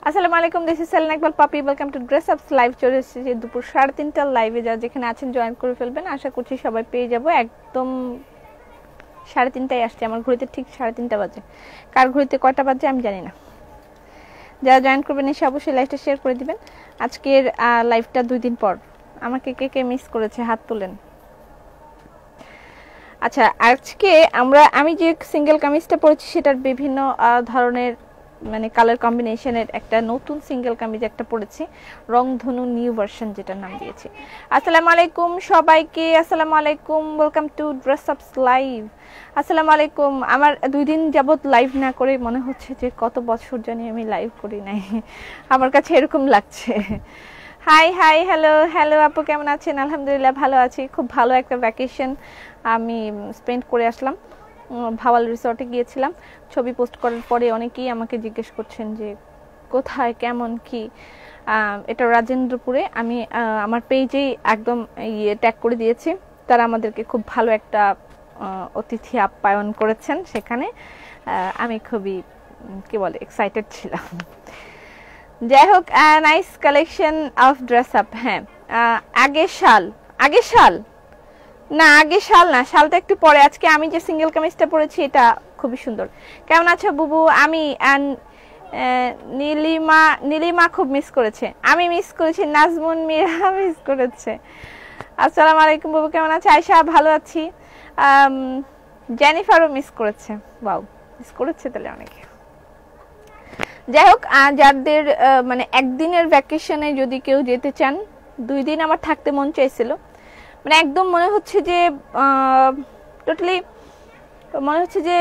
আসসালামু আলাইকুম, this is Selina Iqbal পাপি। ওয়েলকাম টু ড্রেস আপস লাইভ। চলে এসেছি দুপুর 3:30টার লাইভে। যা যেখানে আছেন জয়েন করে ফেলবেন, আশা করছি সবাই পেয়ে যাব। একদম 3:30টায় আসছে, আমার ঘড়িতে ঠিক 3:30 বাজে। কার ঘড়িতে কয়টা বাজে আমি জানি না। যারা জয়েন করবেন এসে অবশ্যই লাইভটা শেয়ার করে দিবেন। আজকের লাইভটা 2 দিন পর। আমাকে কে কে মিস করেছে হাত তোলেন। আচ্ছা, আজকে আমি যে সিঙ্গেল কামিজটা পরেছি সেটার বিভিন্ন ধরনের মানে কালার কম্বিনেশনের একটা নতুন সিঙ্গেল কামিজ একটা পরেছি, রংধনু নিউ ভার্সন যেটার নাম দিয়েছি। আসসালামু আলাইকুম সবাইকে, আসসালামু আলাইকুম, ওয়েলকাম টু ড্রেস আপস লাইভ। আসসালামু আলাইকুম। আমার 2 দিন যাবত লাইভ না করে মনে হচ্ছে যে কত বছর জানি আমি লাইভ করি নাই, আমার কাছে এরকম লাগছে। হাই হাই, হ্যালো হ্যালো আপু, কেমন আছেন? আলহামদুলিল্লাহ ভালো আছি। খুব ভালো একটা ভ্যাকেশন আমি স্পেন্ড করে আসলাম। ভাওয়াল রিসর্টে গিয়েছিলাম। ছবি পোস্ট করার পরে অনেকেই আমাকে জিজ্ঞেস করছেন যে কোথায়, কেমন কি। এটা রাজেন্দ্রপুরে। আমি আমার পেজেই একদম ট্যাগ করে দিয়েছি। তারা আমাদেরকে খুব ভালো একটা অতিথি আপ্যায়ন করেছেন সেখানে। আমি খুবই কি বলে এক্সাইটেড ছিলাম। যাই হোক, nice collection of dress up. হ্যাঁ, আগের সাল না, শালটা একটু পরে। আজকে আমি যে সিঙ্গেল কামিজটা পরেছি এটা খুবই সুন্দর। কেমন আছো বুবু? আমি নীলিমা খুব মিস করেছে, আমি মিস করেছি, নাজমুন মিরা মিস করেছে। আসসালামু আলাইকুম বুবু, কেমন আছে? আয়শা ভালো আছি। জেনিফারও মিস করেছে। ওয়াও, মিস করেছে তাহলে অনেকে। যাই হোক, যাদের মানে একদিনের ভ্যাকেশনে যদি কেউ যেতে চান, 2 দিন আমার থাকতে মন চাইছিল। মানে একদম মনে হচ্ছে যে টোটালি মনে হচ্ছে যে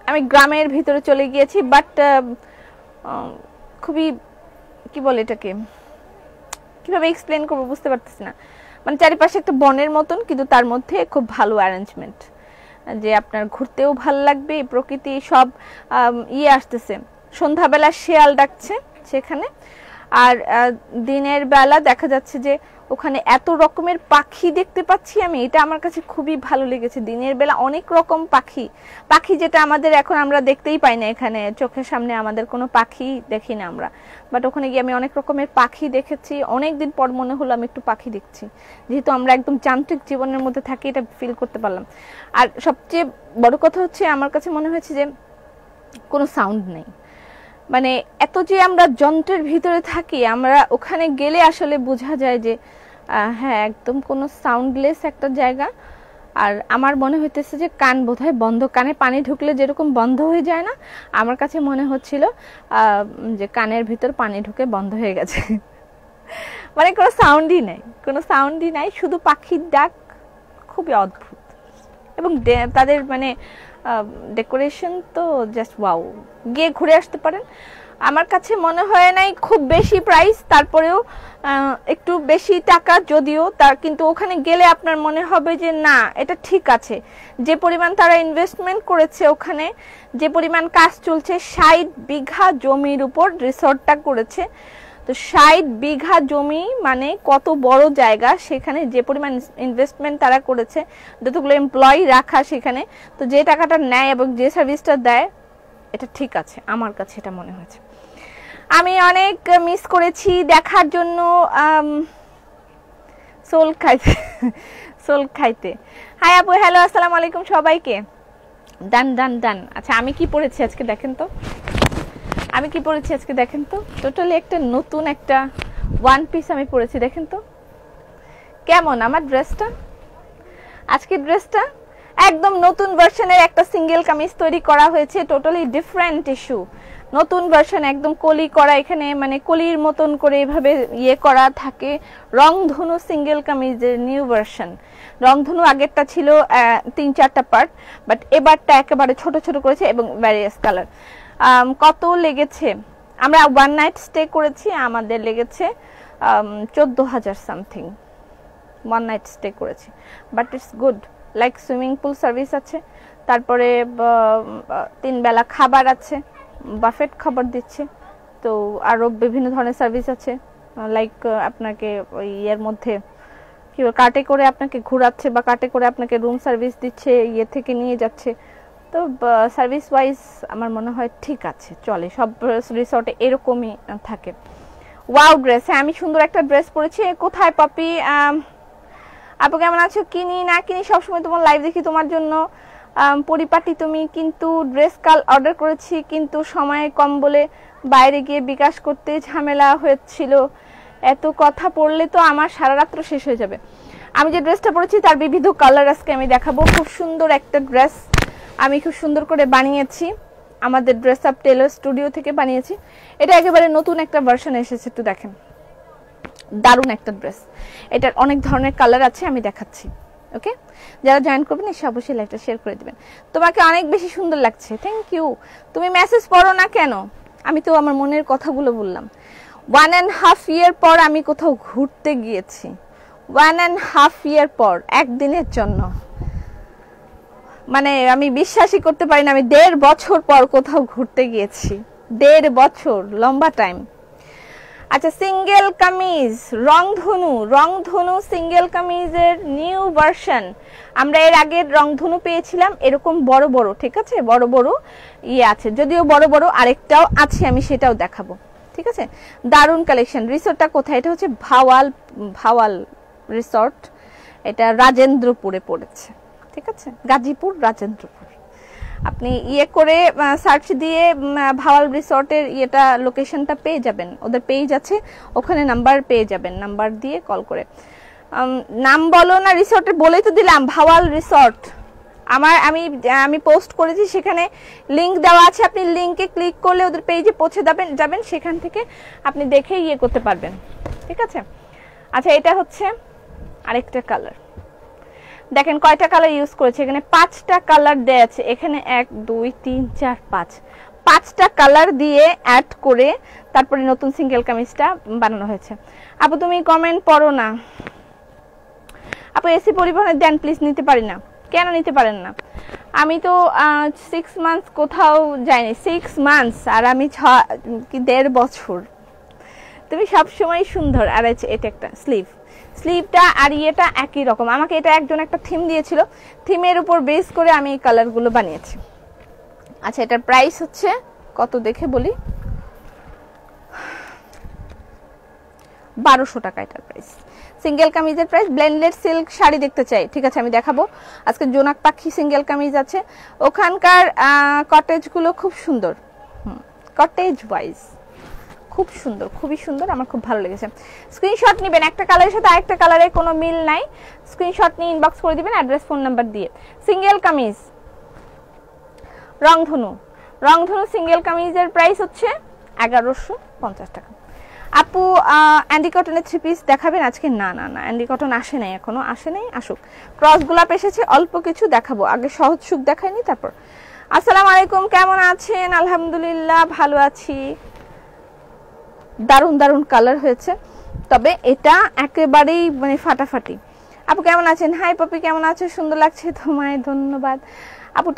আমি গ্রামের ভিতরে চলে গিয়েছি। বাট খুবই কি বলে এটাকে কিভাবে এক্সপ্লেন করবো বুঝতে পারতেছি না। মানে চারিপাশে একটা বনের মতন, কিন্তু তার মধ্যে খুব ভালো অ্যারেঞ্জমেন্ট, যে আপনার ঘুরতেও ভালো লাগবে। প্রকৃতি সব আসতেছে। সন্ধ্যাবেলা শেয়াল ডাকছে সেখানে, আর দিনের বেলা দেখা যাচ্ছে যে ওখানে এত রকমের পাখি দেখতে পাচ্ছি আমি। এটা আমার কাছে খুবই ভালো লেগেছে। দিনের বেলা অনেক রকম পাখি যেটা আমাদের এখন আমরা দেখতেই পাই না। এখানে চোখের সামনে আমাদের কোনো পাখি দেখি না আমরা, বাট ওখানে গিয়ে আমি অনেক রকমের পাখি দেখেছি। অনেকদিন পর মনে হলো আমি একটু পাখি দেখছি, যেহেতু আমরা একদম যান্ত্রিক জীবনের মধ্যে থাকি, এটা ফিল করতে পারলাম। আর সবচেয়ে বড় কথা হচ্ছে আমার কাছে মনে হয়েছে যে কোনো সাউন্ড নেই। মানে এত যে আমরা যন্ত্রের ভিতরে থাকি, আমরা ওখানে গেলে আসলে বোঝা যায় যে হ্যাঁ, একদম কোনো সাউন্ডলেস একটা জায়গা। আর আমার মনে হইতেছে যে কান বোধহয় বন্ধ, কানে পানি ঢুকলে যেরকম বন্ধ হয়ে যায় না, আমার কাছে মনে হচ্ছিল যে কানের ভিতর পানি ঢুকে বন্ধ হয়ে গেছে। মানে কোনো সাউন্ডই নাই, শুধু পাখির ডাক। খুবই অদ্ভুত। এবং তাদের মানে ডেকোরেশন তো জাস্ট ওয়াও। গিয়ে ঘুরে আসতে পারেন। আমার কাছে মনে হয় নাই খুব বেশি প্রাইস, তারপরেও একটু বেশি টাকা যদিও, কিন্তু ওখানে গেলে আপনার মনে হবে যে না, এটা ঠিক আছে। যে পরিমাণ তারা ইনভেস্টমেন্ট করেছে, ওখানে যে পরিমাণ কাজ চলছে, 60 বিঘা জমির উপর রিসর্টটা করেছে। তো 60 বিঘা জমি মানে কত বড় জায়গা, সেখানে যে পরিমাণ ইনভেস্টমেন্ট তারা করেছে, যতগুলো এমপ্লয়ি রাখা সেখানে, তো যে টাকাটা নেয় এবং যে সার্ভিসটা দেয়, এটা ঠিক আছে। আমার কাছে এটা মনে হয়েছে। আমি অনেক মিস করেছি দেখার জন্য সোল খাইতে। হাই আপু, হ্যালো, আসসালামু আলাইকুম সবাইকে। ডান। আচ্ছা, আমি কি পরেছি আজকে দেখেন তো। টোটালি একটা নতুন একটা ওয়ান পিস আমি পরেছি, দেখেন তো কেমন আমার ড্রেসটা। আজকের ড্রেসটা একদম নতুন ভার্সনের একটা সিঙ্গেল কামিজ তৈরি করা হয়েছে, টোটালি ডিফারেন্ট ইস্যু। নতুন ভার্সন, একদম কলি করা, এখানে মানে কলির মতন করে এভাবে করা থাকে। রংধনু সিঙ্গেল কামিজের নিউ ভার্সন। রংধনু আগেরটা ছিল 3-4টা পার্ট, বাট এবারটা একেবারে ছোট ছোট করেছে এবং ভ্যারিয়াস কালার। কত লেগেছে? আমরা 1 নাইট স্টে করেছি, আমাদের লেগেছে 14,000 সামথিং। 1 নাইট স্টে করেছি, but it's good. Like swimming pool service আছে, তারপরে 3 বেলা খাবার আছে, বাফেট খাবার দিচ্ছে। তো আরও বিভিন্ন ধরনের সার্ভিস আছে, লাইক আপনাকে ওই মধ্যে কি কার্টে করে আপনাকে ঘোরাচ্ছে, বা কার্টে করে আপনাকে রুম সার্ভিস দিচ্ছে, থেকে নিয়ে যাচ্ছে। তো সার্ভিস ওয়াইজ আমার মনে হয় ঠিক আছে, চলে, সব রিসর্টে এরকমই থাকে। ওয়াও ড্রেস, হ্যাঁ আমি সুন্দর একটা ড্রেস পরেছি। কোথায় পপি? আপু কেমন আছো? কিনি না কিনি সবসময় তোমার লাইভ দেখি তোমার জন্য। পরিপাটি তুমি, কিন্তু ড্রেস কাল অর্ডার করেছি, কিন্তু সময় কম বলে বাইরে গিয়ে বিকাশ করতে ঝামেলা হয়েছিল। এত কথা পড়লে তো আমার সারা রাত্র শেষ হয়ে যাবে। আমি যে ড্রেসটা পরেছি তার বিবিধ কালার আজকে আমি দেখাবো। খুব সুন্দর একটা ড্রেস, আমি খুব সুন্দর করে বানিয়েছি, আমাদের ড্রেস আপ টেলার স্টুডিও থেকে বানিয়েছি। এটা একেবারে নতুন একটা ভার্সন এসেছে, একটু দেখেন, দারুণ একটা ড্রেস। এটার অনেক ধরনের কালার আছে, আমি দেখাচ্ছি। ওকে, যারা জয়েন করবেন এসে অবশ্যই লাইভটা শেয়ার করে দিবেন। তোমাকে অনেক বেশি সুন্দর লাগছে, থ্যাংক ইউ। তুমি মেসেজ পড়ো না কেন? আমি তো আমার মনের কথাগুলো বললাম। 1.5 year পর আমি কোথাও ঘুরতে গিয়েছি, 1.5 year পর, একদিনের জন্য, মানে আমি বিশ্বাসই করতে পারি না, আমি 1.5 বছর পর কোথাও ঘুরতে গিয়েছি। 1.5 বছর, লম্বা টাইম। আচ্ছা, সিঙ্গেল কামিজ রংধনু সিঙ্গেল কামিজের নিউ ভার্সন। আমরা এর আগের রংধনু পেয়েছিলাম এরকম বড় বড়, ঠিক আছে, বড় বড় ইয়ে আছে, যদিও বড় বড় আরেকটাও আছে, আমি সেটাও দেখাবো। ঠিক আছে, দারুণ কালেকশন। রিসোর্টটা কোথায়? এটা হচ্ছে ভাওয়াল রিসোর্ট, এটা রাজেন্দ্রপুরে পড়েছে। ঠিক আছে, গাজীপুর রাজেন্দ্রপুর। আপনি ইয়ে করে সার্চ দিয়ে ভাওয়াল রিসর্টের ইয়েটা লোকেশনটা পেয়ে যাবেন, ওদের পেজ আছে, ওখানে নাম্বার পেয়ে যাবেন, নাম্বার দিয়ে কল করে। নাম বলো না রিসর্টের, বলেই তো দিলাম ভাওয়াল রিসর্ট। আমি পোস্ট করেছি, সেখানে লিংক দেওয়া আছে, আপনি লিংকে ক্লিক করলে ওদের পেজে পৌঁছে যাবেন, সেখান থেকে আপনি দেখে ইয়ে করতে পারবেন। ঠিক আছে, আচ্ছা এটা হচ্ছে আরেকটা কালার, দেখেন কয়টা কালার ইউজ করেছে, এখানে 5টা কালার দেয়া আছে, এখানে 1 2 3 4 5টা কালার দিয়ে অ্যাড করে তারপরে নতুন সিঙ্গেল কামিজটা বানানো হয়েছে। আপু তুমি কমেন্ট পড়ো না। আপু এসি পরিবহনে দেন প্লিজ, নিতে পারি না। কেন নিতে পারেন না? আমি তো 6 মান্থস কোথাও যাইনি, 6 মান্থস, আর আমি 1.5 বছর। তুমি সবসময় সুন্দর। আর এটা একটা স্লিভটা আর ইয়েটা একই রকম। আমাকে এটা একজন একটা থিম দিয়েছিল, থিমের উপর বেস করে আমি এই কালারগুলো বানিয়েছি। আচ্ছা, এটার প্রাইস হচ্ছে কত দেখে বলি, 1200 টাকা এটার প্রাইস। সিঙ্গেল কামিজের প্রাইস। ব্লেন্ডেড সিল্ক শাড়ি দেখতে চাই, ঠিক আছে আমি দেখাবো। আজকে জোনাক পাখি সিঙ্গেল কামিজ আছে, ওখানকার কটেজগুলো খুব সুন্দর, কটেজ ওয়াইজ খুব সুন্দর, খুবই সুন্দর, আমার খুব ভালো লেগেছে। স্ক্রিনশট নেবেন, একটা কালারের সাথে আরেকটা কালারের কোনো মিল নাই, স্ক্রিনশট নিয়ে ইনবক্স করে দিবেন অ্যাড্রেস ফোন নাম্বার দিয়ে। সিঙ্গেল কামিজ রংধনু সিঙ্গেল কামিজের প্রাইস হচ্ছে 1150 টাকা। আপু অ্যান্ডি কটনের 3 পিস দেখাবেন আজকে? না অ্যান্ডি কটন আসে নাই, এখনো আসে নাই, আসুক। ক্রস গোলাপ এসেছে, অল্প কিছু দেখাবো, আগে সহজ সুখ দেখাইনি তারপর। আসসালামু আলাইকুম, কেমন আছেন? আলহামদুলিল্লাহ ভালো আছি। দারুণ কালার হয়েছে, তবে এটা একেবারেই মানে ফাটাফাটি। আপু কেমন আছেন? হাই পপি, কেমন আছো? সুন্দর লাগছে তোমায়, ধন্যবাদ। আপু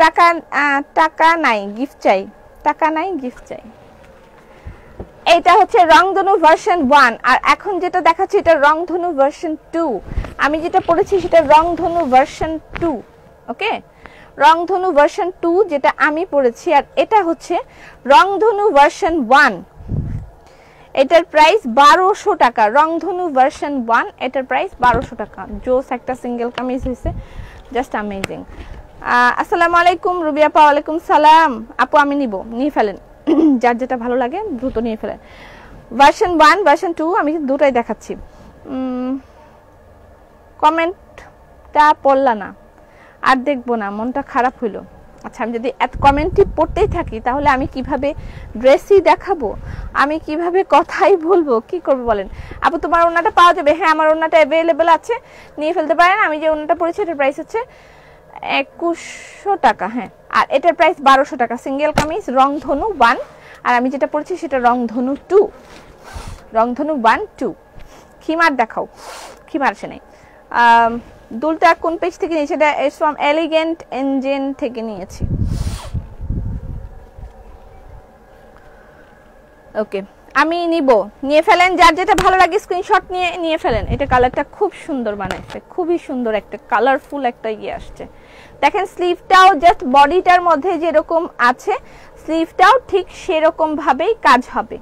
টাকা নাই, গিফট চাই, টাকা নাই, গিফট চাই। এটা হচ্ছে রংধনু ভার্সন 1, আর এখন যেটা দেখাচ্ছি এটা রংধনু ভার্সন 2। আমি যেটা পড়েছি সেটা রংধনু ভার্সন 2। ওকে, রংধনু ভার্সন 2 যেটা আমি পড়েছি, আর এটা হচ্ছে রংধনু ভার্সন 1। এটার প্রাইস 1200 টাকা। রংধনু ভার্সন 1, এটার প্রাইস 1200 টাকা। জোস একটা সিঙ্গেল কামিজ হয়েছে, জাস্ট অ্যামেজিং। আসসালামু আলাইকুম রুবিয়া আপা। ওয়ালাইকুম সালাম। আপু আমি নিয়ে ফেলেন, যার যেটা ভালো লাগে দ্রুত নিয়ে ফেলেন। ভার্সন 1 ভার্সন 2 আমি দুটাই দেখাচ্ছি। কমেন্টটা পড়লা না, আর দেখবো না, মনটা খারাপ হইলো। আচ্ছা, আমি যদি এত কমেন্টই পড়তেই থাকি তাহলে আমি কিভাবে ড্রেসই দেখাবো, আমি কিভাবে কথাই বলবো, কি করবো বলেন? আপু তোমার ওড়নাটা পাওয়া যাবে? হ্যাঁ, আমার ওড়নাটা অ্যাভেলেবেল আছে, নিয়ে ফেলতে পারেন। আমি যে ওড়নাটা পরেছি এটার প্রাইস হচ্ছে 2100 টাকা। হ্যাঁ, আর এটার প্রাইস 1200 টাকা। সিঙ্গেল কামিজ রংধনু 1, আর আমি যেটা পরেছি সেটা রংধনু 2। রংধনু 1 2। খিমার দেখাও, খিমার আসে নাই। দুলটা কোন পেজ থেকে নিয়েছি? এটা ফ্রম এলিগেন্ট এঞ্জেন থেকে নিয়েছি। ওকে, আমি নিব, নিয়ে ফেলেন, যার যেটা ভালো লাগে স্ক্রিনশট নিয়ে ফেলেন। এটা কালারটা খুব সুন্দর বানাইছে, খুবই সুন্দর একটা কালারফুল একটা ইয়ে আসছে। দেখেন স্লিভটাও জাস্ট বডিটার মধ্যে যেরকম আছে স্লিভটাও ঠিক সেরকম ভাবেই কাজ হবে।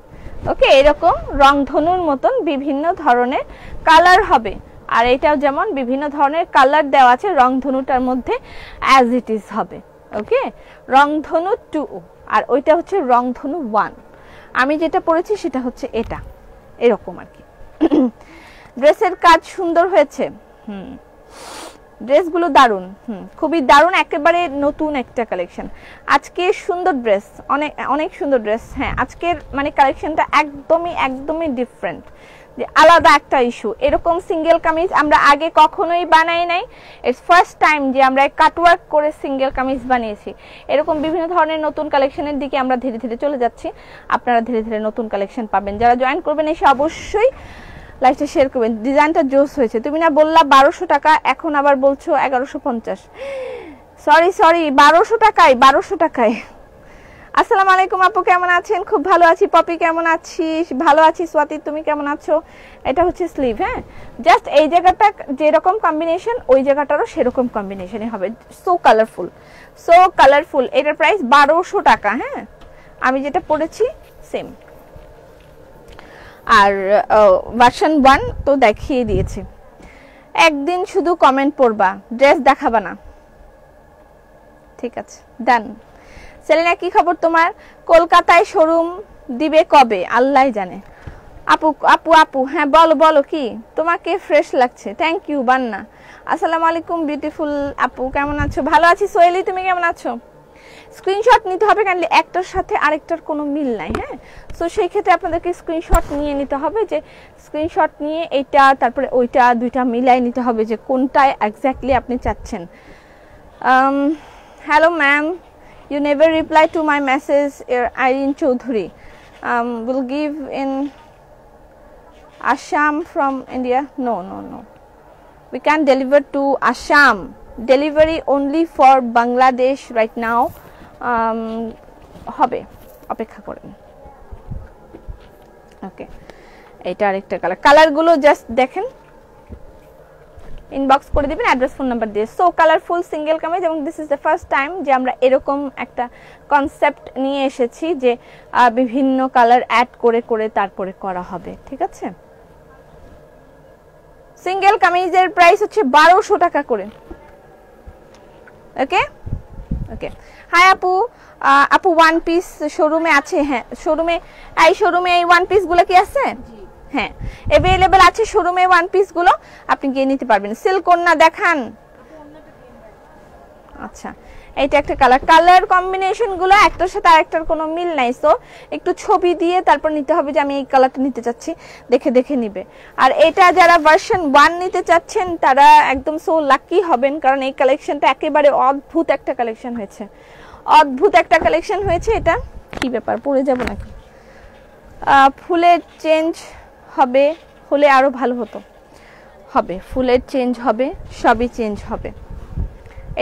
ওকে, এরকম রংধনুর মতন বিভিন্ন ধরনের কালার হবে, আর এটাও যেমন বিভিন্ন ধরনের কালার দেওয়া আছে রংধনুটার মধ্যে অ্যাজ ইট ইজ হবে। ওকে, রংধনু 2 আর ওইটা হচ্ছে রংধনু 1। আমি যেটা পরেছি সেটা হচ্ছে এটা, এরকম আর কি। ড্রেসের কাজ সুন্দর হয়েছে। ড্রেসগুলো দারুণ, খুবই দারুণ, একেবারে নতুন একটা কালেকশন। আজকে সুন্দর ড্রেস, অনেক অনেক সুন্দর ড্রেস। হ্যাঁ, আজকের মানে কালেকশনটা একদমই ডিফারেন্ট, যে আলাদা একটা ইস্যু। এরকম সিঙ্গেল কামিজ আমরা আগে কখনোই বানাই নাই, ইটস ফার্স্ট টাইম যে আমরা কাটওয়ার্ক করে সিঙ্গেল কামিজ বানিয়েছি। এরকম বিভিন্ন ধরনের নতুন কালেকশনের দিকে আমরা ধীরে ধীরে চলে যাচ্ছি, আপনারা ধীরে ধীরে নতুন কালেকশন পাবেন। যারা জয়েন করবেন এসে অবশ্যই লাইভটা শেয়ার করবেন। ডিজাইনটা জোস হয়েছে। তুমি না বললা 1200 টাকা, এখন আবার বলছো 1150। সরি 1200 টাকায়। আসসালামু আলাইকুম আপু, কেমন আছেন? খুব ভালো আছি। পপি কেমন আছিস? ভালো আছি। স্বাতি তুমি কেমন আছো? এটা হচ্ছে স্লিভ। হ্যাঁ, জাস্ট এই জায়গাটা যেরকম কম্বিনেশন ওই জায়গাটারও সেরকম কম্বিনেশনই হবে। So colourful. এটার প্রাইস 1200 টাকা। হ্যাঁ, আমি যেটা পড়েছি সেম। আর ভার্সন 1 তো দেখিয়ে দিয়েছি। একদিন শুধু কমেন্ট পড়বা, ড্রেস দেখাবা না। ঠিক আছে, ডান। সেলিনা কি খবর তোমার? কলকাতায় শোরুম দিবে কবে? আল্লাহ জানে। আপু হ্যাঁ বলো কি তোমাকে ফ্রেশ লাগছে। থ্যাংক ইউ বান্না। আসসালামু আলাইকুম বিউটিফুল আপু, কেমন আছো? ভালো আছি। সোহেলি তুমি কেমন আছো? স্ক্রিনশট নিতে হবে, কাইন্ডলি একটার সাথে আরেকটার কোনো মিল নাই। হ্যাঁ, সো সেই ক্ষেত্রে আপনাদেরকে স্ক্রিনশট নিয়ে নিতে হবে, যে স্ক্রিনশট নিয়ে এইটা তারপরে ওইটা দুইটা মিলাই নিতে হবে যে কোনটায় এক্স্যাক্টলি আপনি চাচ্ছেন। Hello ma'am, you never reply to my message. Irene Choudhury will give in Assam from India. No, we can't deliver to Assam. Delivery only for Bangladesh right now. হবে, অপেক্ষা করেন। ওকে, এটা আরেকটা কালারগুলো জাস্ট দেখেন, ইনবক্স করে দিবেন অ্যাড্রেস ফোন নাম্বার দিয়ে। সো কালারফুল সিঙ্গেল কামিজ, এবং this is the first time যে আমরা এরকম একটা কনসেপ্ট নিয়ে এসেছি যে বিভিন্ন কালার অ্যাড করে তারপরে করা হবে। ঠিক আছে, সিঙ্গেল কামিজের প্রাইস হচ্ছে 1200 টাকা করে। ওকে হাই আপু ওয়ান পিস শোরুমে আছে? হ্যাঁ, শোরুমে এই ওয়ান পিস গুলো কি আছে? হ্যাঁ, अवेलेबल আছে শোরুমে ওয়ান পিস গুলো, আপনি গিয়ে নিতে পারবেন। সিল্ক ওন্না দেখান। আচ্ছা, এইটা একটা কালার কম্বিনেশন গুলো একটার সাথে আরেকটার কোনো মিল নাই, সো একটু ছবি দিয়ে তারপর নিতে হবে যে আমি এই কালারটা নিতে চাচ্ছি, দেখে নিবে। আর এটা যারা ভার্সন 1 নিতে চাচ্ছেন তারা একদম সো লাকি হবেন, কারণ এই কালেকশনটা একেবারে অদ্ভুত একটা কালেকশন হয়েছে। এটা কি ব্যাপার, পড়ে যাব নাকি? ফুলের চেঞ্জ হবে, হলে আরো ভালো হতো। হবে, ফুলের চেঞ্জ হবে, সবই চেঞ্জ হবে।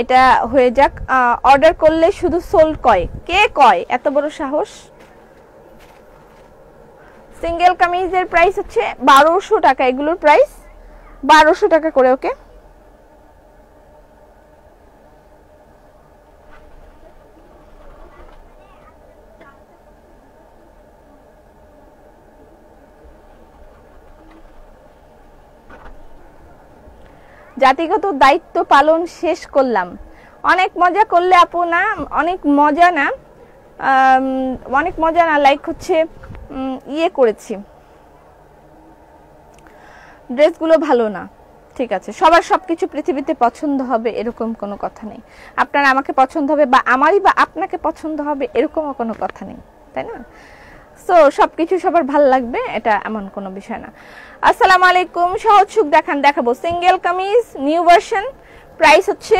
এটা হয়ে যাক। অর্ডার করলে শুধু সোল্ড কয়, কে কয়? এত বড় সাহস! সিঙ্গেল কামিজের প্রাইস হচ্ছে 1200 টাকা, এগুলোর প্রাইস 1200 টাকা করে। ওকে, জাতিগত দায়িত্ব পালন শেষ করলাম। অনেক মজা করলে আপু। না, অনেক মজা না, লাইক হচ্ছে ইয়ে করেছি, ড্রেসগুলো ভালো না। ঠিক আছে, সবার সবকিছু পৃথিবীতে পছন্দ হবে এরকম কোনো কথা নেই। আপনার আমাকে পছন্দ হবে বা আমারই বা আপনাকে পছন্দ হবে এরকমও কোনো কথা নেই, তাই না? সো সবকিছু সবার ভালো লাগবে এটা এমন কোনো বিষয় না। আসসালামু আলাইকুম, সহজ সুখ দেখাবো। Single kameez new version, price হচ্ছে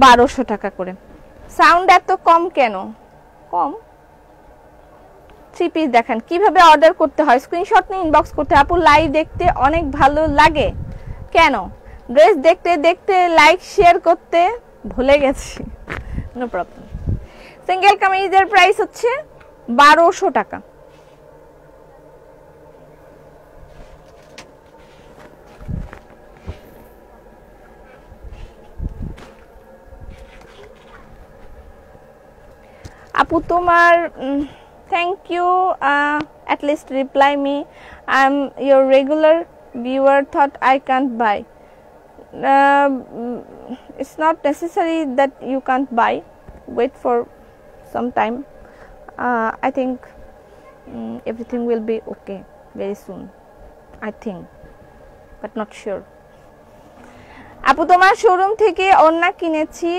1200 টাকা করে। সাউন্ড এত কম কেন? কম। 3 পিস দেখান, কিভাবে অর্ডার করতে হয়? স্ক্রিনশট নিয়ে ইনবক্স করতে। আপু লাইভ দেখতে অনেক ভালো লাগে কেন? ড্রেস দেখতে লাইক শেয়ার করতে ভুলে গেছি। No problem. সিঙ্গেল কামিজের প্রাইস হচ্ছে 1200 টাকা। আপু তোমার thank you, at least reply me. I'm your regular viewer, thought I can't buy. It's not necessary that you can't buy, wait for some time. I think everything will be okay very soon, I think, but not sure. আপু তোমার showroom থেকে ওন্না কিনেছি,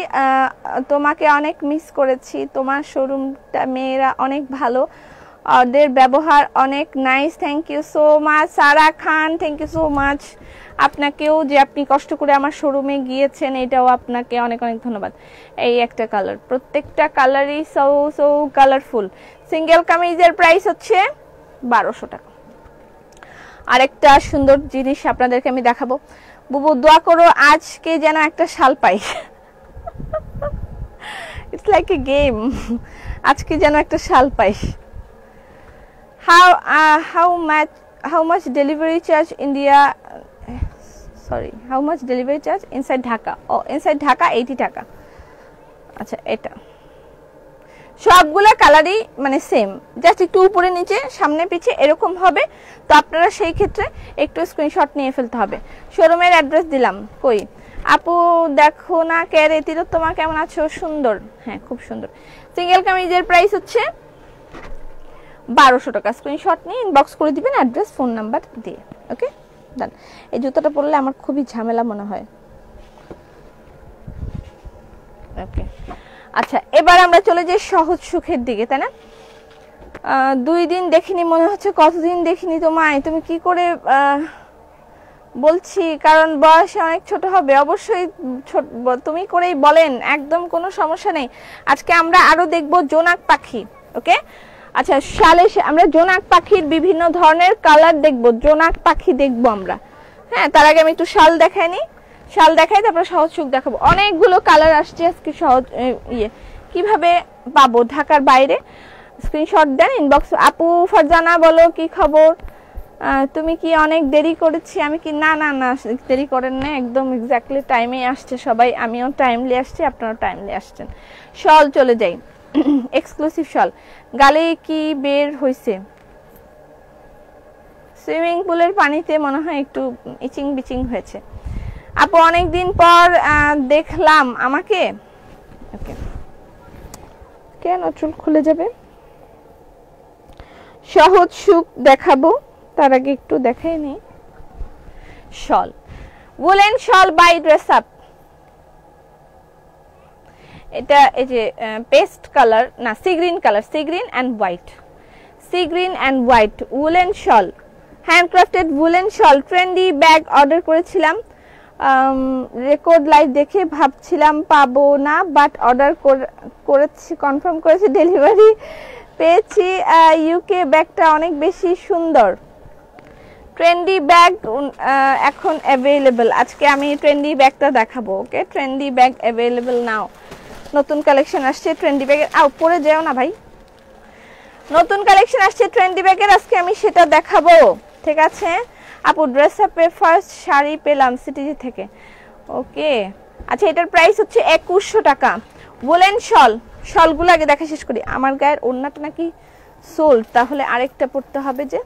তোমাকে অনেক miss করেছি, তোমার শোরুমটা মেয়েরা অনেক ভালো, ওদের ব্যবহার অনেক nice, thank you so much. Sara Khan, thank you so much আপনাকেও, যে আপনি কষ্ট করে আমার শোরুমে গিয়েছেন, এটাও আপনাকে অনেক অনেক ধন্যবাদ। এই একটা কালার, প্রত্যেকটা কালারই সো কালারফুল। সিঙ্গেল কামিজের প্রাইস হচ্ছে 1200 টাকা। আরেকটা সুন্দর জিনিস আপনাদেরকে আমি দেখাবো। বুবু দোয়া করো আজকে যেন একটা শাল পাই। ইটস লাইক এ গেম, আজকে যেন একটা শাল পাই। how much delivery charge India, sorry, how much delivery charge inside Dhaka? Oh, inside Dhaka 80 টাকা। আচ্ছা, এটা সবগুলা কালারই মানে সেম, জাস্ট একটু উপরে নিচে সামনে পিছে এরকম হবে। তো আপনারা সেই ক্ষেত্রে একটু স্ক্রিনশট নিয়ে ফেলতে হবে। শোরুমের অ্যাড্রেস দিলাম। কই আপু দেখো না কে রে, তিলোত্তমা কেমন আছো? সুন্দর, হ্যাঁ খুব সুন্দর। সিঙ্গেল কামিজের প্রাইস হচ্ছে 1200 টাকা। স্ক্রিনশট নিয়ে ইনবক্স করে দিবেন অ্যাড্রেস ফোন নাম্বার দিয়ে। ওকে ডান। এই জুতোটা পরলে আমার খুবই ঝামেলা মনে হয়। ওকে আচ্ছা, এবার আমরা চলে যাই সহজ সুখের দিকে, তাই না? 2 দিন দেখিনি মনে হচ্ছে, কতদিন দেখিনি তোমায়, তুমি কি করে বলছি কারণ বয়স অনেক ছোট হবে। অবশ্যই তুমি করেই বলেন, একদম কোনো সমস্যা নেই। আজকে আমরা আরো দেখব জোনাক পাখি। ওকে আচ্ছা, শালে আমরা জোনাক পাখির বিভিন্ন ধরনের কালার দেখব, জোনাক পাখি দেখব আমরা। হ্যাঁ, তার আগে আমি একটু শাল দেখাই নি, শাল দেখাই তারপর সহজ সুখ দেখাবো। অনেকগুলো কালার আসছে আজকে। সহজ কিভাবে পাবো ঢাকার বাইরে? স্ক্রিনশট দেন ইনবক্স। আপু ফারজানা বলো কি খবর, তুমি কি অনেক দেরি করেছি? আমি কি না না না দেরি করেন না, একদম এক্স্যাক্টলি টাইমে আসছে সবাই। আমিও টাইমলি আসছি, আপনারাও টাইমলি আসছেন। শল চলে যাই, এক্সক্লুসিভ শল। গালে কি বের হইছে? সুইমিং পুলের পানিতে মনে হয় একটু ইচিং বিচিং হয়েছে। আপু অনেকদিন পর দেখলাম আমাকে। ওকে, কেন চুল খুলে যাবে? সহজ সুখ দেখাবো, তার আগে একটু দেখাই নি। Shawl, woolen shawl by dress up. এটা এই যে পেস্ট কালার না, sea green colour, sea green and white, sea green and white woolen shawl, handcrafted woolen shawl. Trendy bag order করেছিলাম, রেকর্ড লাইভ দেখে ভাবছিলাম পাবো না, বাট অর্ডার করেছি, কনফার্ম করেছি, ডেলিভারি পেয়েছি। ইউকে ব্যাগটা অনেক বেশি সুন্দর। ট্রেন্ডি ব্যাগ এখন অ্যাভেলেবল। আজকে আমি ট্রেন্ডি ব্যাগটা দেখাবো। Okay, trendy bag available now. নতুন কালেকশন আসছে ট্রেন্ডি ব্যাগের। পরে যেও না ভাই, নতুন কালেকশন আসছে ট্রেন্ডি ব্যাগের, আজকে আমি সেটা দেখাবো। ঠিক আছে আপু, ড্রেস আপে ফার্স্ট শাড়ি পেলাম সিটিজি থেকে। ওকে আচ্ছা, এটার প্রাইস হচ্ছে 2100 টাকা। উলেন শল, শলগুলো আগে দেখা শেষ করি। আমার গায়ের ওড়নাটা নাকি সোল্ড, তাহলে আরেকটা পড়তে হবে যে।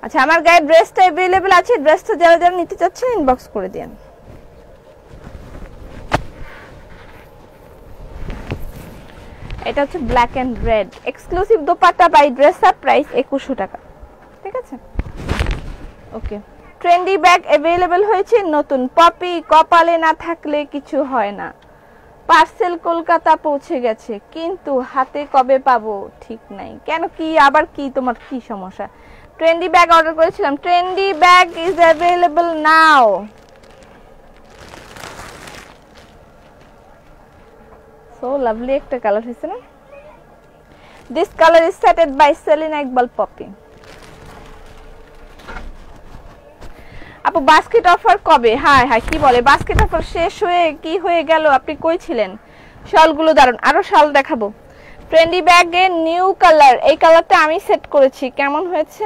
আচ্ছা, আমার গায়ে ড্রেসটা অ্যাভেলেবল আছে, ড্রেসটা যারা যারা নিতে চাচ্ছেন ইনবক্স করে দেন। এটা হচ্ছে black and red, exclusive dupatta by dress Up, price 2100 টাকা। ঠিক আছে ওকে, ট্রেন্ডি ব্যাগ অ্যাভেলেবল হয়েছে নতুন। পপি, কপালে না থাকলে কিছু হয় না। পার্সেল কলকাতা পৌঁছে গেছে, কিন্তু হাতে কবে পাবো ঠিক নাই। কেন, কি আবার কি, তোমার কি সমস্যা? ট্রেন্ডি ব্যাগ অর্ডার করেছিলাম, trendy bag is available now. So lovely একটা কালার হয়েছে না? This colour is set by Selina Iqbal Popy. আপু বাস্কেট অফার কবে? হায় হায়, কি বলে, বাস্কেট অফার শেষ হয়ে কি হয়ে গেল? আপনি কই ছিলেন? শালগুলো দারুন, আরো শাল দেখাবো। ট্রেন্ডি ব্যাগের নিউ কালার, এই কালারটা আমি সেট করেছি, কেমন হয়েছে?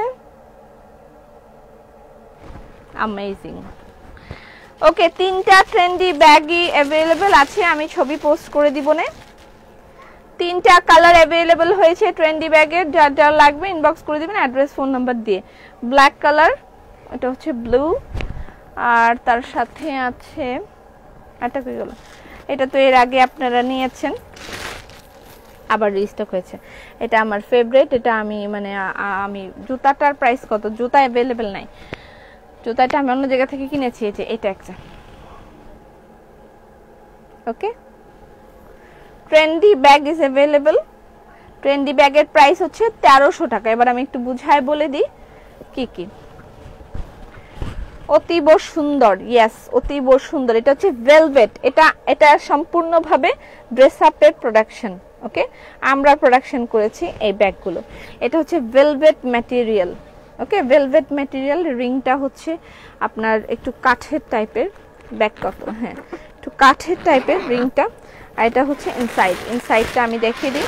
অ্যামেজিং। ওকে, 3টা ট্রেন্ডি ব্যাগই अवेलेबल আছে, আমি ছবি পোস্ট করে দিব না। 3টা কালার अवेलेबल হয়েছে ট্রেন্ডি ব্যাগের, যার যার লাগবে ইনবক্স করে দিবেন অ্যাড্রেস ফোন নাম্বার দিয়ে। ব্ল্যাক কালার, এটা হচ্ছে ব্লু, আর তার সাথে আছে এটা কি হলো, এটা তো এর আগে আপনারা নিয়েছেন, আবার রিস্টক হয়েছে। এটা আমার ফেভারিট, এটা আমি মানে আমি জুতাটার প্রাইস কত, জুতা अवेलेबल নাই, জুতাটা আমি অন্য জায়গা থেকে কিনেছি, এই যে এটা একটা। Okay, trendy bag is available. Trendy ব্যাগের প্রাইস হচ্ছে 1300 টাকা। এবার আমি একটু বুঝায় বলে দিই কি কি। অতীব সুন্দর, ইয়েস অতীব সুন্দর, এটা হচ্ছে ভেলভেট, এটা সম্পূর্ণভাবে ড্রেস আপের প্রোডাকশন। ওকে, আমরা প্রোডাকশন করেছি এই ব্যাগগুলো। এটা হচ্ছে ভেলভেট ম্যাটেরিয়াল। ওকে, ভেলভেট ম্যাটেরিয়াল, রিংটা হচ্ছে আপনার একটু কাঠের টাইপের, ব্যাক কত, হ্যাঁ একটু কাঠের টাইপের রিংটা, আর এটা হচ্ছে ইনসাইডটা আমি দেখিয়ে দিই।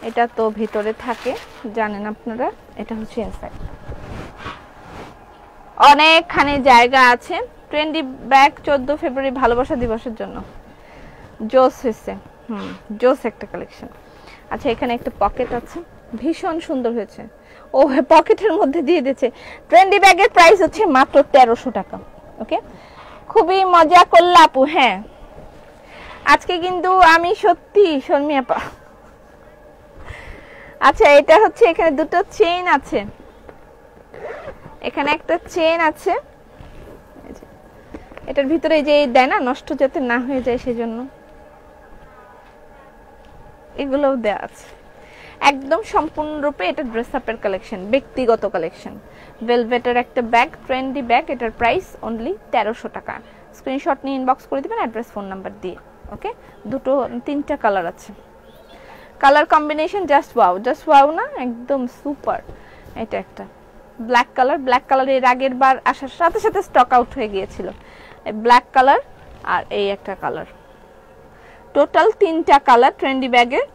এটা তো ভিতরে থাকে জানেন আপনারা, এটা হচ্ছে ইনসাইড, অনেকখানি জায়গা আছে। ট্রেন্ডি ব্যাগ 14 ফেব্রুয়ারি ভালোবাসা দিবসের জন্য জোস হয়েছে, জোস একটা কালেকশন। আচ্ছা, এখানে একটা পকেট আছে, ভীষণ সুন্দর হয়েছে। ও পকেটের মধ্যে দিয়ে দিয়েছে। ট্রেন্ডি ব্যাগের প্রাইস হচ্ছে মাত্র 1300 টাকা। ওকে, খুবই মজা করলা আপু। হ্যাঁ, আজকে কিন্তু আমি সত্যি শর্মি আপা। আচ্ছা, এটা হচ্ছে এখানে দুটো চেইন আছে, এখানে একটা চেইন আছে, এটার ভিতরে যে দেয় না নষ্ট যাতে না হয়ে যায় সেজন্য এগুলোও দেয়া আছে। একদম সম্পূর্ণরূপে এটা ড্রেস আপের কালেকশন, ব্যক্তিগত কালেকশন। ভেলভেটের একটা ব্যাগ, ট্রেন্ডি ব্যাগ, এটার প্রাইস অনলি 1300 টাকা। স্ক্রিনশট নিয়ে ইনবক্স করে দিবেন অ্যাড্রেস ফোন নাম্বার দিয়ে। ওকে, 3টা কালার আছে, কালার কম্বিনেশন জাস্ট ওয়াও না, একদম সুপার। এটা একটা ব্ল্যাক কালার, ব্ল্যাক কালার এর আগের বার আসার সাথে সাথে স্টক আউট হয়ে গিয়েছিল। এই ব্ল্যাক কালার আর এই একটা কালার, টোটাল 3টা কালার ট্রেন্ডি ব্যাগের,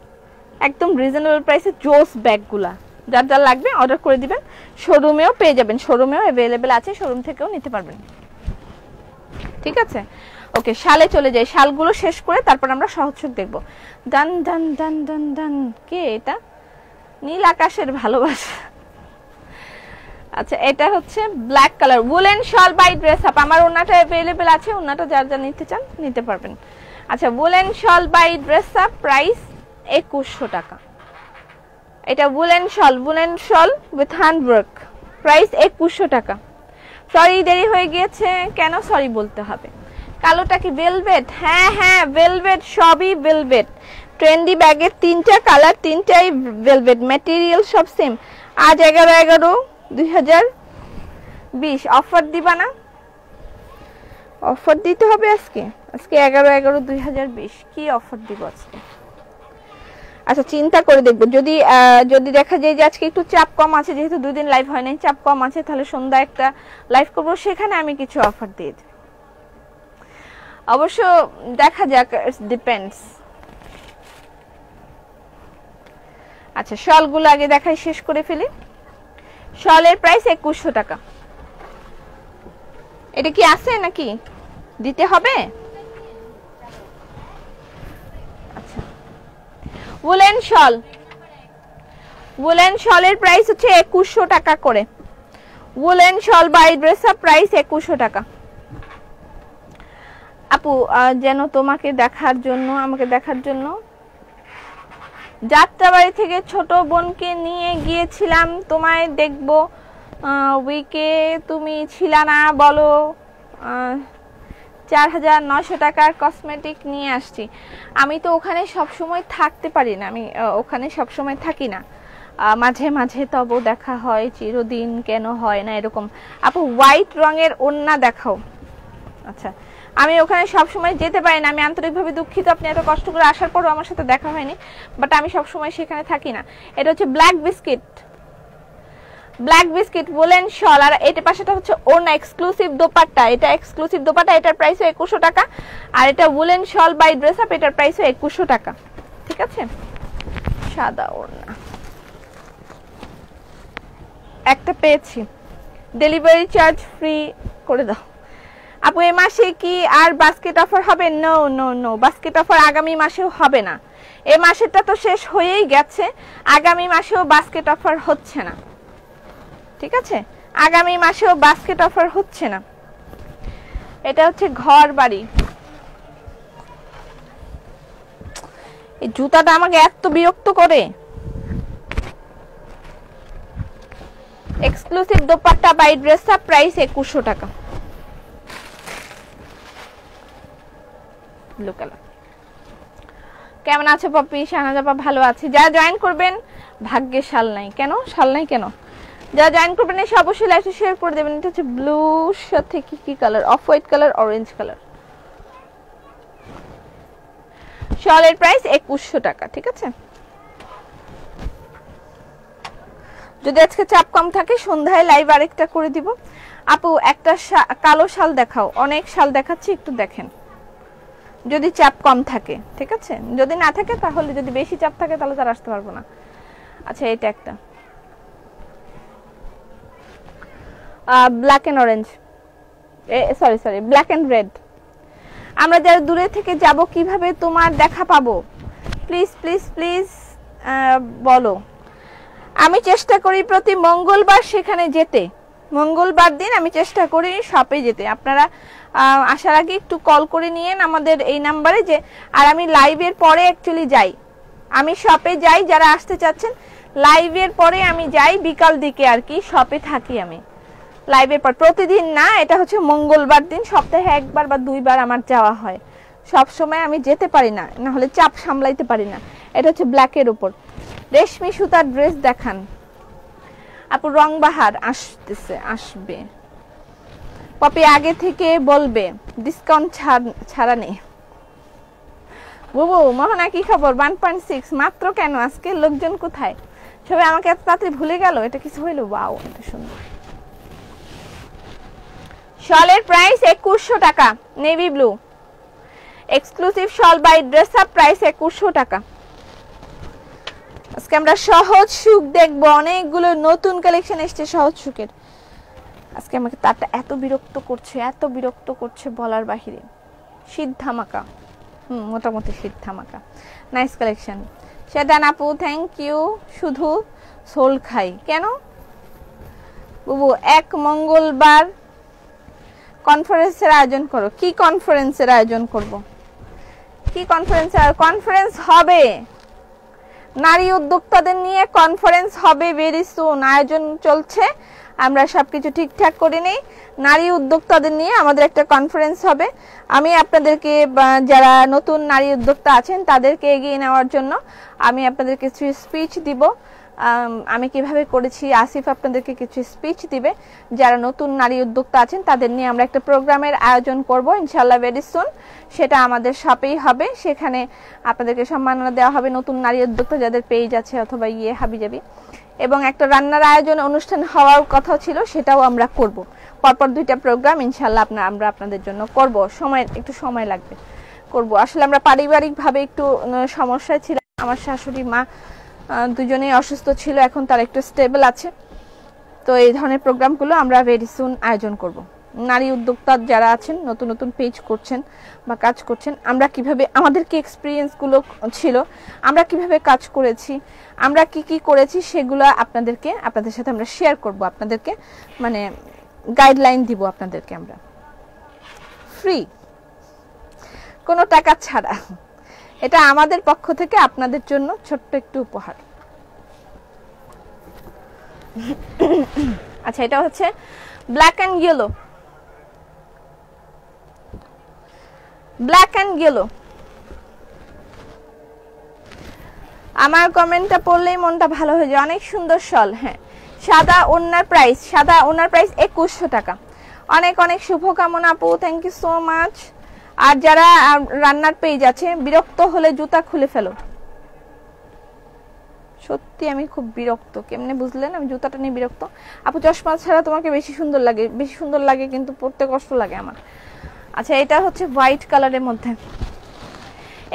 একদম রিজনেবল প্রাইসে জোস ব্যাগগুলা। যার যার লাগবে অর্ডার করে দিবেন, শোরুমেও পেয়ে যাবেন, শোরুমেও अवेलेबल আছে, শোরুম থেকেও নিতে পারবেন। ঠিক আছে, ওকে, শালে চলে যাই, শালগুলো শেষ করে তারপর আমরা সহজ-সুখ দেখব। ডান ডান ডান ডান ডান, কে এটা? নীল আকাশের ভালোবাসা। আচ্ছা, এটা হচ্ছে black colour woollen shawl by dress Up. আমার ওন্নাটা अवेलेबल আছে, ওন্নাটা যার যা নিতে চান নিতে পারবেন। আচ্ছা, woollen shawl by dress Up, price 2100 টাকা। এটা woollen shawl with handwork, price 2100 টাকা। সরি দেরি হয়ে গিয়েছে, কেন সরি বলতে হবে? কালোটা কি ভেলভেট? হ্যাঁ হ্যাঁ ভেলভেট, সবই ভেলভেট। ট্রেন্ডি ব্যাগের 3টা কালার, 3টাই ভেলভেট, ম্যাটেরিয়াল সব সেম। আজ 11/11/2020 অফার দিবা না? অফার দিতে হবে আজকে, আজকে 11/11/2020 কি অফার দিব আজকে? আচ্ছা, চিন্তা করে দেখব, যদি দেখা যায় যে আজকে একটু চাপ কম আছে, যেহেতু 2 দিন লাইভ হয় নাই, চাপ কম আছে, তাহলে সন্ধ্যা একটা লাইভ করব, সেখানে আমি কিছু অফার দিয়ে দেব। অবশ্য দেখা যাক, ডিপেন্ডস। আচ্ছা, শলগুলো আগে দেখাই, শেষ করে ফেলি। শলের প্রাইস 2100 টাকা। এটা কি আছে নাকি দিতে হবে? আচ্ছা, উলেন শলের প্রাইস হচ্ছে 2100 টাকা করে। Woollen shawl by dress Up, price 2100 টাকা। আপু যেন তোমাকে দেখার জন্য, আমাকে দেখার জন্য যাত্রাবাড়ি থেকে ছোট বোনকে নিয়ে গিয়েছিলাম, তোমায় দেখব উইকে, তুমি ছিলা না, বলো 4900 টাকার কসমেটিক নিয়ে আসছি। আমি তো ওখানে সব সময় থাকতে পারি না, আমি ওখানে সব সময় থাকি না, মাঝে মাঝে তবু দেখা হয়, চিরদিন কেন হয় না এরকম। আপু হোয়াইট রঙের ওড়না দেখাও। আচ্ছা, আমি ওখানে সব সময় যেতে পারি না, আমি আন্তরিকভাবে দুঃখিত, আপনি এত কষ্ট করে আসার পরও আমার সাথে দেখা হয়নি, বাট আমি সব সময় সেখানে থাকি না। এটা হচ্ছে ব্ল্যাক বিস্কিট উলেন শল, আর এটা পাশেটা হচ্ছে ওড়না, এক্সক্লুসিভ দোপাট্টা, এটা এক্সক্লুসিভ দোপাট্টা, এটার প্রাইস 2100 টাকা। আর এটা woollen shawl by dress Up, এটার প্রাইস 2100 টাকা। ঠিক আছে। সাদা ওড়না একটা পেয়েছি, ডেলিভারি চার্জ ফ্রি করে দাও আপু। এই মাসে কি আর বাস্কেট অফার হবে? No no no, basket offer আগামী মাসেও হবে না। এই মাসেরটা তো শেষ হয়েই গেছে, আগামী মাসেও বাস্কেট অফার হচ্ছে না, ঠিক আছে? আগামী মাসেও বাস্কেট অফার হচ্ছে না। এটা হচ্ছে ঘর বাড়ি। এই জুতাটা আমাকে এত বিরক্ত করে। Exclusive dupatta by dress Up, price 2100 টাকা। Blue colour. কেমন আছে পপি? শাহনাজ আপা ভালো আছে। যারা জয়েন করবেন ভাগ্যে শাল নাই। কেন শাল নাই কেন? যারা জয়েন করবেন এসে অবশ্যই লাইভটা শেয়ার করে দেবেন। এটা হচ্ছে ব্লুর সাথে কি colour? Off white colour, orange colour. শালের প্রাইস 2100 টাকা, ঠিক আছে? যদি আজকে চাপ কম থাকে সন্ধ্যায় লাইভ আরেকটা করে দিব। আপু একটা কালো শাল দেখাও। অনেক শাল দেখাচ্ছি, একটু দেখেন যদি চাপ কম থাকে, ঠিক আছে? যদি না থাকে তাহলে, যদি বেশি চাপ থাকে তাহলে তার আসতে পারবো না। আচ্ছা, এটা একটা black and orange, sorry black and red. আমরা যারা দূরে থেকে যাব কিভাবে তোমার দেখা পাবো? প্লিজ প্লিজ প্লিজ বলো। আমি চেষ্টা করি প্রতি মঙ্গলবার সেখানে যেতে। মঙ্গলবার দিন আমি চেষ্টা করি শপে যেতে। আপনারা আসার আগে একটু কল করে নিয়েন আমাদের এই নাম্বারে, যে আর আমি লাইভের পরে অ্যাকচুয়ালি যাই, আমি শপে যাই। যারা আসতে চাচ্ছেন লাইভের পরে আমি যাই, বিকাল দিকে আর কি শপে থাকি আমি। লাইভের পর প্রতিদিন না, এটা হচ্ছে মঙ্গলবার দিন, সপ্তাহে একবার বা দুইবার আমার যাওয়া হয়। সব সময় আমি যেতে পারি না, না হলে চাপ সামলাইতে পারি না। এটা হচ্ছে ব্ল্যাকের উপর রেশমি সুতার ড্রেস দেখান আপু। রং বাহার আসবে পপি, আগে থেকে বলবে, ডিসকাউন্ট ছাড়া নেই। বুবু মোহনা কি খবর? 1.6 মাত্র কেন? আজকে লোকজন কোথায়? সবাই আমাকে এত তাড়াতাড়ি ভুলে গেল। এটা কিছু হইলো? ওয়াও, এটা সুন্দর। শলের প্রাইস 2100 টাকা, navy blue exclusive shawl by dress Up, price 2100 টাকা। আজকে আমরা সহজ সুখ দেখবো, অনেকগুলো নতুন কালেকশন এসেছে সহজ সুখের। আজকে আমাকে তারটা এত বিরক্ত করছে বলার বাহিরে। শীত ধামাকা, মোটামুটি শীত ধামাকা, নাইস কালেকশন। সেদান আপু থ্যাংক ইউ। শুধু সোল খাই কেন বুবু? এক মঙ্গলবার কনফারেন্সের আয়োজন করো। কি কনফারেন্সের আয়োজন করব? কি কনফারেন্স হবে? নারী উদ্যোক্তাদের নিয়ে কনফারেন্স হবে ভেরি সুন, আয়োজন চলছে। আমরা সবকিছু ঠিকঠাক করে নেই। নারী উদ্যোক্তাদের নিয়ে আমাদের একটা কনফারেন্স হবে। আমি আপনাদেরকে, যারা নতুন নারী উদ্যোক্তা আছেন তাদেরকে এগিয়ে নেওয়ার জন্য আমি আপনাদের কিছু স্পিচ দিব। আমি কিভাবে করেছি, আসিফ আপনাদেরকে কিছু স্পিচ দিবে। যারা নতুন নারী উদ্যোক্তা আছেন তাদের নিয়ে আমরা একটা প্রোগ্রামের আয়োজন করব ইনশাআল্লাহ ভেরি সুন। সেটা আমাদের শপেই হবে। সেখানে আপনাদেরকে সম্মাননা দেওয়া হবে নতুন নারী উদ্যোক্তা যাদের পেজ আছে অথবা হাবিজাবি। এবং একটা রান্নার আয়োজন অনুষ্ঠান হওয়ার কথা ছিল, সেটাও আমরা করব। পরপর 2টা প্রোগ্রাম ইনশাআল্লাহ আমরা আপনাদের জন্য করব। একটু সময় লাগবে, করব। আসলে আমরা পারিবারিকভাবে একটু সমস্যায় ছিলাম। আমার শাশুড়ি মা দুজনেই অসুস্থ ছিল, এখন তারা একটু স্টেবল আছে। তো এই ধরনের প্রোগ্রামগুলো আমরা ভেরি সুন আয়োজন করব। নারী উদ্যোক্তা যারা আছেন, নতুন পেজ করছেন বা কাজ করছেন, আমরা কিভাবে, আমাদের কি এক্সপিরিয়েন্সগুলো ছিল, আমরা কিভাবে কাজ করেছি, আমরা কি করেছি, সেগুলো আপনাদের সাথে আমরা শেয়ার করব। আপনাদেরকে মানে গাইডলাইন দিব আপনাদেরকে আমরা, ফ্রি, কোনো টাকা ছাড়া। এটা আমাদের পক্ষ থেকে আপনাদের জন্য ছোট্ট একটু উপহার। আচ্ছা, এটা হচ্ছে ব্ল্যাক অ্যান্ড ইয়েলো, আমার কমেন্টটা পড়লেই মনটা ভালো হয়ে যায়। অনেক সুন্দর শল। হ্যাঁ, সাদা ওড়নার প্রাইস 2100 টাকা। অনেক অনেক শুভকামনা আপু, থ্যাংক ইউ সো মাচ। আর যারা রান্নার পেজ আছে, বিরক্ত হলে জুতা খুলে ফেলো। সত্যি আমি খুব বিরক্ত। কেমনে বুঝলেন আমি জুতাটা নিয়ে বিরক্ত? আপু চশমা ছাড়া তোমাকে বেশি সুন্দর লাগে কিন্তু পরতে কষ্ট লাগে আমার। আচ্ছা, এটা হচ্ছে হোয়াইট কালারের মধ্যে।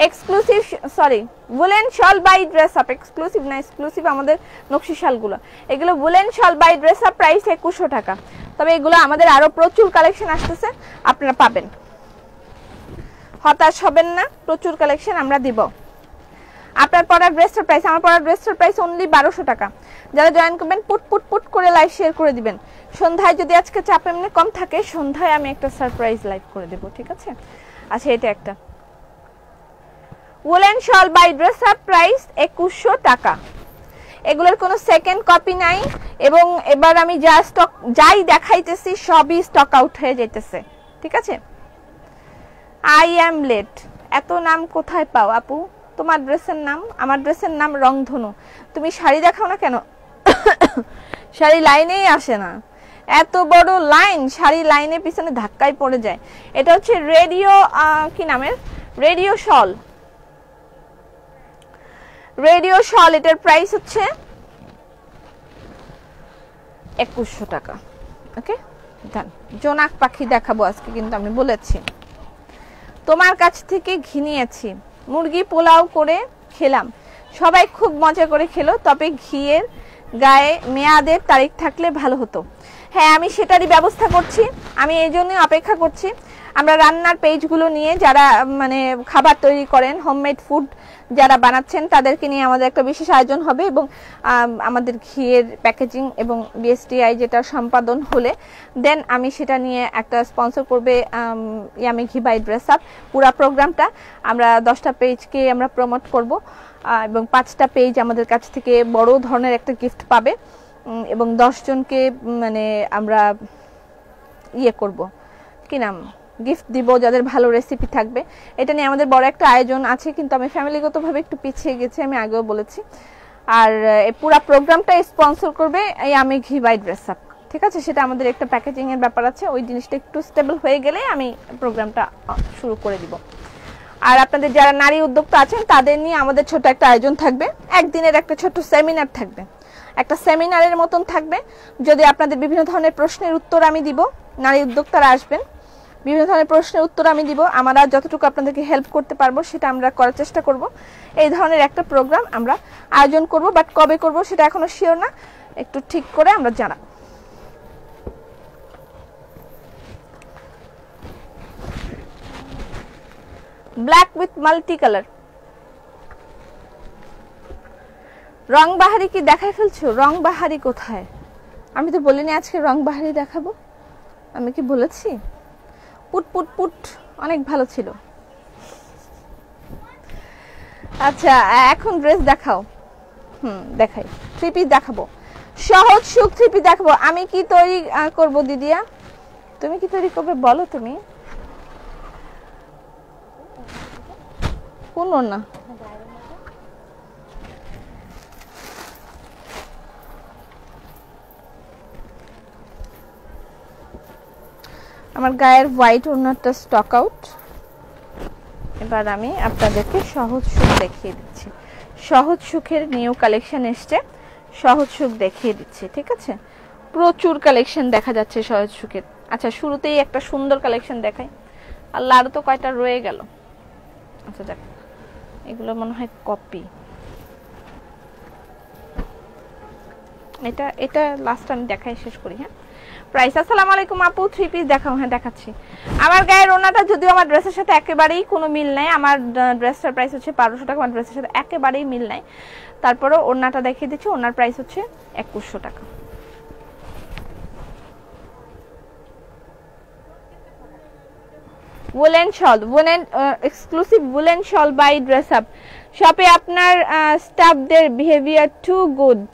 Exclusive, sorry, woollen shawl by dress Up, exclusive না, এক্সক্লুসিভ আমাদের নকশি শালগুলো, এগুলো woollen shawl by dress Up, price 2100 টাকা। তবে এগুলো আমাদের আরো প্রচুর কালেকশন আসতেছে, আপনারা পাবেন, হতাশ হবেন না, প্রচুর কালেকশন আমরা দিব। আপনার পরার ড্রেসটার প্রাইস, আমার পরার ড্রেসটার প্রাইস অনলি 1200 টাকা। যারা জয়েন করবেন পুট পুট পুট করে লাইভ শেয়ার করে দিবেন। সন্ধ্যায় যদি আজকে চাপ এমনি কম থাকে, সন্ধ্যায় আমি একটা সারপ্রাইজ লাইভ করে দেব, ঠিক আছে? আচ্ছা, এটা একটা woollen shawl by dress Up, price 2100 টাকা। এগুলোর কোনো সেকেন্ড কপি নাই, এবং এবার আমি যা স্টক যাই দেখাইতেছি সবই স্টক আউট হয়ে যাইতেছে, ঠিক আছে? আই অ্যাম লেট, এত নাম কোথায় পাও আপু? তোমার ড্রেসের নাম, আমার ড্রেসের নাম রংধনু। তুমি শাড়ি দেখাও না কেন? শাড়ি লাইনেই আসে না, এত বড় লাইন, শাড়ি লাইনের পিছনে ধাক্কায় পড়ে যায়। এটা হচ্ছে রেডিও, কি নামের, রেডিও শল, রেডিও শল। এটার প্রাইস হচ্ছে 2100 টাকা। ওকে ডান। জোনাক পাখি দেখাবো আজকে, কিন্তু আমি বলেছি তোমার কাছ থেকে ঘিনিয়েছি, মুরগি পোলাও করে খেলাম, সবাই খুব মজা করে খেলো, তবে ঘিয়ের গায়ে মেয়াদের তারিখ থাকলে ভালো হতো। হ্যাঁ, আমি সেটারই ব্যবস্থা করছি, আমি এই জন্যই অপেক্ষা করছি। আমরা রান্নার পেজগুলো নিয়ে, যারা মানে খাবার তৈরি করেন, হোমমেড ফুড যারা বানাচ্ছেন, তাদেরকে নিয়ে আমাদের একটা বিশেষ আয়োজন হবে, এবং আমাদের ঘিয়ের প্যাকেজিং এবং বিএসটিআই যেটা সম্পাদন হলে দেন আমি সেটা নিয়ে একটা স্পন্সর করবে ইয়ামি ঘি বাই ড্রেস আপ। পুরো প্রোগ্রামটা আমরা 10টা পেজকে আমরা প্রমোট করব, এবং 5টা পেজ আমাদের কাছ থেকে বড় ধরনের একটা গিফট পাবে, এবং 10 জনকে মানে আমরা ইয়ে করব, কি নাম, গিফট দিব, যাদের ভালো রেসিপি থাকবে। এটা নিয়ে আমাদের বড় একটা আয়োজন আছে, কিন্তু আমি ফ্যামিলিগতভাবে একটু পিছিয়ে গেছি, আমি আগেও বলেছি। আর এই পুরো প্রোগ্রামটা স্পন্সর করবে ইয়ামি ঘি বাই ড্রেস আপ, ঠিক আছে? সেটা আমাদের একটা প্যাকেজিং এর ব্যাপার আছে, ওই জিনিসটা একটু স্টেবল হয়ে গেলে আমি প্রোগ্রামটা শুরু করে দিব। আর আপনাদের যারা নারী উদ্যোক্তা আছেন, তাদের নিয়ে আমাদের ছোট একটা আয়োজন থাকবে, একদিনের একটা ছোট সেমিনার থাকবে, একটা সেমিনারের মতন থাকবে। যদি আপনাদের বিভিন্ন ধরনের প্রশ্নের উত্তর আমি দিব, নারী উদ্যোক্তারা আসবেন, বিভিন্ন ধরনের প্রশ্নের উত্তর আমি দিব, আমরা যতটুকু আপনাদেরকে হেল্প করতে পারবো সেটা আমরা করার চেষ্টা করব। এই ধরনের একটা প্রোগ্রাম আমরা আয়োজন করব, বাট কবে করব সেটা এখনো শিওর না, একটু ঠিক করে আমরা জানাবো। ব্ল্যাক উইথ মাল্টি কালার, রং বাহারি কি দেখাই ফেলছো? রং বাহারি কোথায়? আমি তো বলিনি আজকে রং বাহারি দেখাবো, আমি কি বলেছি? পুট পুট পুট অনেক ভালো ছিল। আচ্ছা, এখন ড্রেস দেখাও। দেখাই, থ্রি পিস দেখাবো, সহজ সুখ থ্রি পিস দেখাবো। আমি কি তৈরি করব দিদিয়া? তুমি কি তৈরি করবে বলো? তুমি কোন না, আমার গায়ের হোয়াইট ওড়নাটা স্টক আউট। এবার আমি আপনাদেরকে সহজ সুখ দেখিয়ে দিচ্ছি, সহজ সুখের নিউ কালেকশন এসছে, সহজ সুখ দেখিয়ে দিচ্ছি, ঠিক আছে? প্রচুর কালেকশন দেখা যাচ্ছে সহজ সুখের। আচ্ছা, শুরুতেই একটা সুন্দর কালেকশন দেখাই, আল্লাহ আরো তো কয়টা রয়ে গেল। আচ্ছা যাক, এগুলো মনে হয় কপি, এটা লাস্ট আমি দেখাই শেষ করি। হ্যাঁ, প্রাইস, আসসালামু আলাইকুম আপু, থ্রি পিস দেখাও। হ্যাঁ দেখাচ্ছি। আমার গায়ের ওড়নাটা যদিও আমার ড্রেসের সাথে একেবারেই কোনো মিল নাই, আমার ড্রেসটার প্রাইস হচ্ছে 1200 টাকা, আমার ড্রেসের সাথে একেবারেই মিল নাই, তারপরেও ওড়নাটা দেখিয়ে দিচ্ছি, ওড়নার প্রাইস হচ্ছে 2100 টাকা। Woolen shawl, woolen exclusive woolen shawl by dress up শপে। আপনার স্টাফদের behaviour too good.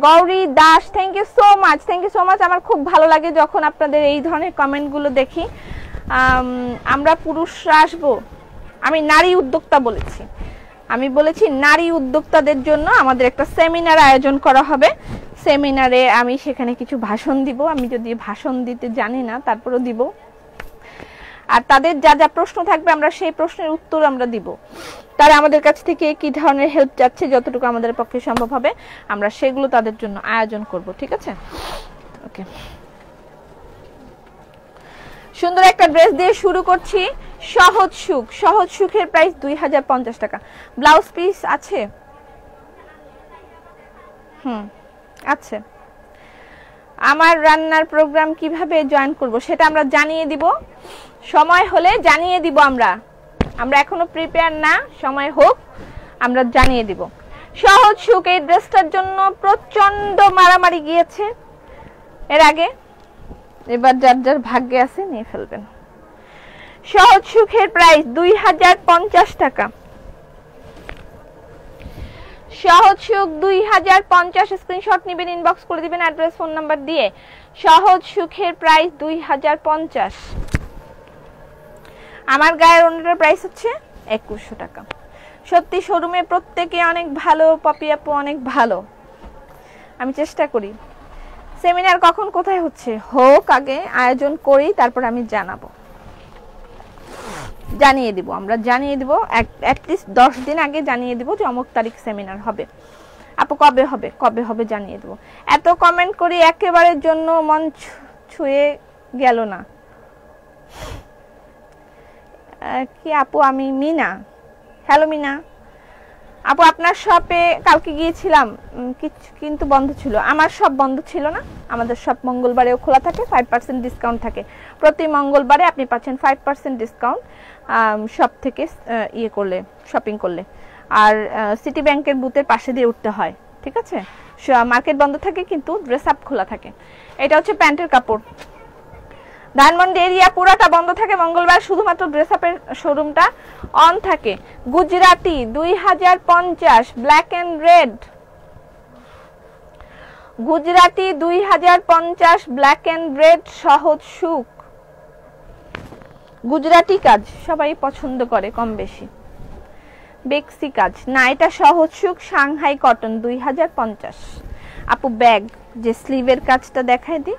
Gouri Das, thank you so much, thank you so much. আমার খুব ভালো লাগে যখন আপনাদের এই ধরনের কমেন্টগুলো দেখি। আমরা পুরুষরা আসবো, আমি নারী উদ্যোক্তা বলেছি, আমি বলেছি নারী উদ্যোক্তাদের জন্য আমাদের একটা সেমিনার আয়োজন করা হবে। সেমিনারে আমি সেখানে কিছু ভাষণ দিব, আমি যদি ভাষণ দিতে জানি না তারপরেও দিব, আর তাদের যা যা প্রশ্ন থাকবে আমরা সেই প্রশ্নের উত্তর আমরা দিব। তারা আমাদের কাছ থেকে কি ধরনের হেল্প চাচ্ছে, যতটুকু আমাদের পক্ষে সম্ভব হবে আমরা সেগুলো তাদের জন্য আয়োজন করব, ঠিক আছে? ওকে, সুন্দর একটা ড্রেস দিয়ে শুরু করছি। সহজ সুখ, সহজ সুখের প্রাইস 2050 টাকা। ব্লাউজ পিস আছে? আছে। আমার রান্নার প্রোগ্রাম কিভাবে জয়েন করব সেটা আমরা জানিয়ে দিব, সময় হলে জানিয়ে দিব। আমরা এখনো প্রিপেয়ার না, সময় হোক আমরা জানিয়ে দিব। সহজ সুখ এই ড্রেসটার জন্য প্রচন্ড মারামারি গিয়েছে এর আগে, এবার যার যার ভাগ্যে আছে নিয়ে ফেলবেন। সহজ সুখের প্রাইস 2050 টাকা। সহজ সুখ 2050, স্ক্রিনশট নেবেন, ইনবক্স করে দিবেন অ্যাড্রেস ফোন নাম্বার দিয়ে। সহজ সুখের প্রাইস 2050। আমার গায়ের ওড়নাটার প্রাইস হচ্ছে 2100 টাকা। সত্যি শোরুমে প্রত্যেকে অনেক ভালো, পপি আপু অনেক ভালো। আমি চেষ্টা করি। সেমিনার কখন কোথায় হচ্ছে হোক, আগে আয়োজন করি, তারপর আমি জানাবো, জানিয়ে দিব। আমরা জানিয়ে দিব অ্যাটলিস্ট 10 দিন আগে জানিয়ে দিব যে অমুক তারিখ সেমিনার হবে। আপু কবে হবে জানিয়ে দেব। এত কমেন্ট করি একেবারের জন্য মন ছুঁয়ে গেল না। কি আপু? আমি মিনা। হ্যালো মিনা আপু, আপনার শপে কালকে গিয়েছিলাম কিন্তু বন্ধ ছিল। আমার শপ বন্ধ ছিল না, আমাদের শপ মঙ্গলবারেও খোলা থাকে, 5% ডিসকাউন্ট থাকে। প্রতি মঙ্গলবারে আপনি পাচ্ছেন 5% ডিসকাউন্ট শপ থেকে ইয়ে করলে, শপিং করলে। আর সিটি ব্যাংকের বুথের পাশে দিয়ে উঠতে হয়, ঠিক আছে? মার্কেট বন্ধ থাকে কিন্তু ড্রেস আপ খোলা থাকে। এটা হচ্ছে প্যান্টের কাপড়। ধানমন্ডি এরিয়া পুরাটা বন্ধ থাকে মঙ্গলবার, শুধুমাত্র ড্রেস আপের শোরুমটা অন থাকে। Gujarati 2050 black and red. Gujarati 2050 black and red সহজ সুখ। গুজরাটি কাজ সবাই পছন্দ করে কম বেশি। বেক্সি কাজ না, এটা সহজ সুখ সাংহাই কটন 2050। আপু ব্যাগ, যে স্লিভের কাজটা দেখাই দিই।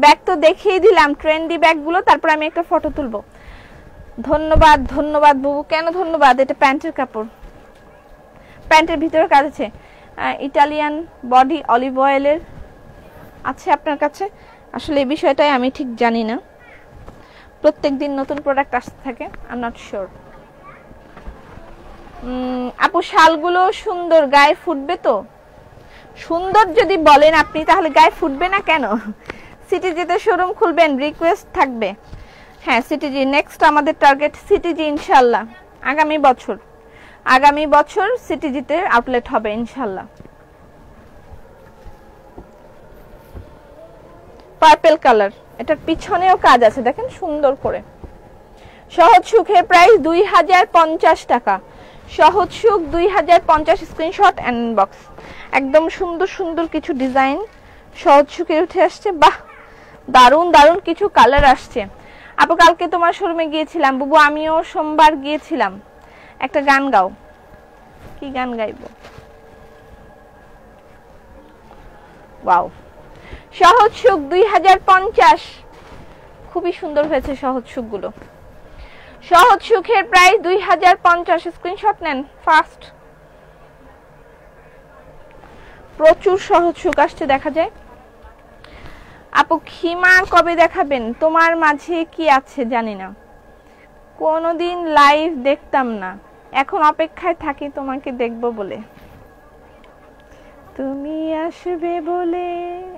ব্যাগ তো দেখিয়ে দিলাম, ট্রেন্ডি ব্যাগগুলো, তারপর আমি একটা ফটো তুলবো। ধন্যবাদ ধন্যবাদ বুবু। কেন ধন্যবাদ? এটা প্যান্টের কাপড়, প্যান্টের ভিতরে কাজ আছে। ইটালিয়ান বডি অলিভ অয়েলের আছে আপনার কাছে? আসলে এই বিষয়টাই আমি ঠিক জানি না, প্রত্যেকদিন নতুন প্রোডাক্ট আসতে থাকে, আই এম নট শিওর। আপু শালগুলো সুন্দর, গায়ে ফুটবে তো? সুন্দর যদি বলেন আপনি, তাহলে গায়ে ফুটবে না কেন? সিটিজিতে শোরুম খুলবেন, রিকোয়েস্ট থাকবে। হ্যাঁ সিটিজি, নেক্সট আমাদের টার্গেট সিটিজি ইনশাল্লাহ। আগামী বছর সিটিজিতে আউটলেট হবে ইনশাল্লাহ। পার্পল কালার, এটার পিছনেও কাজ আছে দেখেন সুন্দর করে। সহজ সুখের প্রাইস 2050 টাকা। সহজ সুখ 2050, স্ক্রিনশট এন্ড ইনবক্স। একদম সুন্দর সুন্দর কিছু ডিজাইন সহজ সুখে উঠে আসছে। বাহ, দারুন দারুন কিছু কালার আসছে। আপু কালকে তোমার শোরুমে গিয়েছিলাম। বুবু আমিও সোমবার গিয়েছিলাম। একটা গান গাও। কি গান গাইবো? ওয়াও, সহজ সুখ 2050, খুবই সুন্দর হয়েছে সহজ সুখগুলো। সহজ সুখের প্রাইস 2050, স্ক্রিনশট নেন ফাস্ট। প্রচুর সহজ সুখ আসছে দেখা যায়। আপু খিমা কবে দেখাবেন? তোমার মাঝে কি আছে জানি না, কোনোদিন লাইভ দেখতাম না, এখন অপেক্ষায় থাকি তোমাকে দেখবো বলে। তুমি আসবে বলে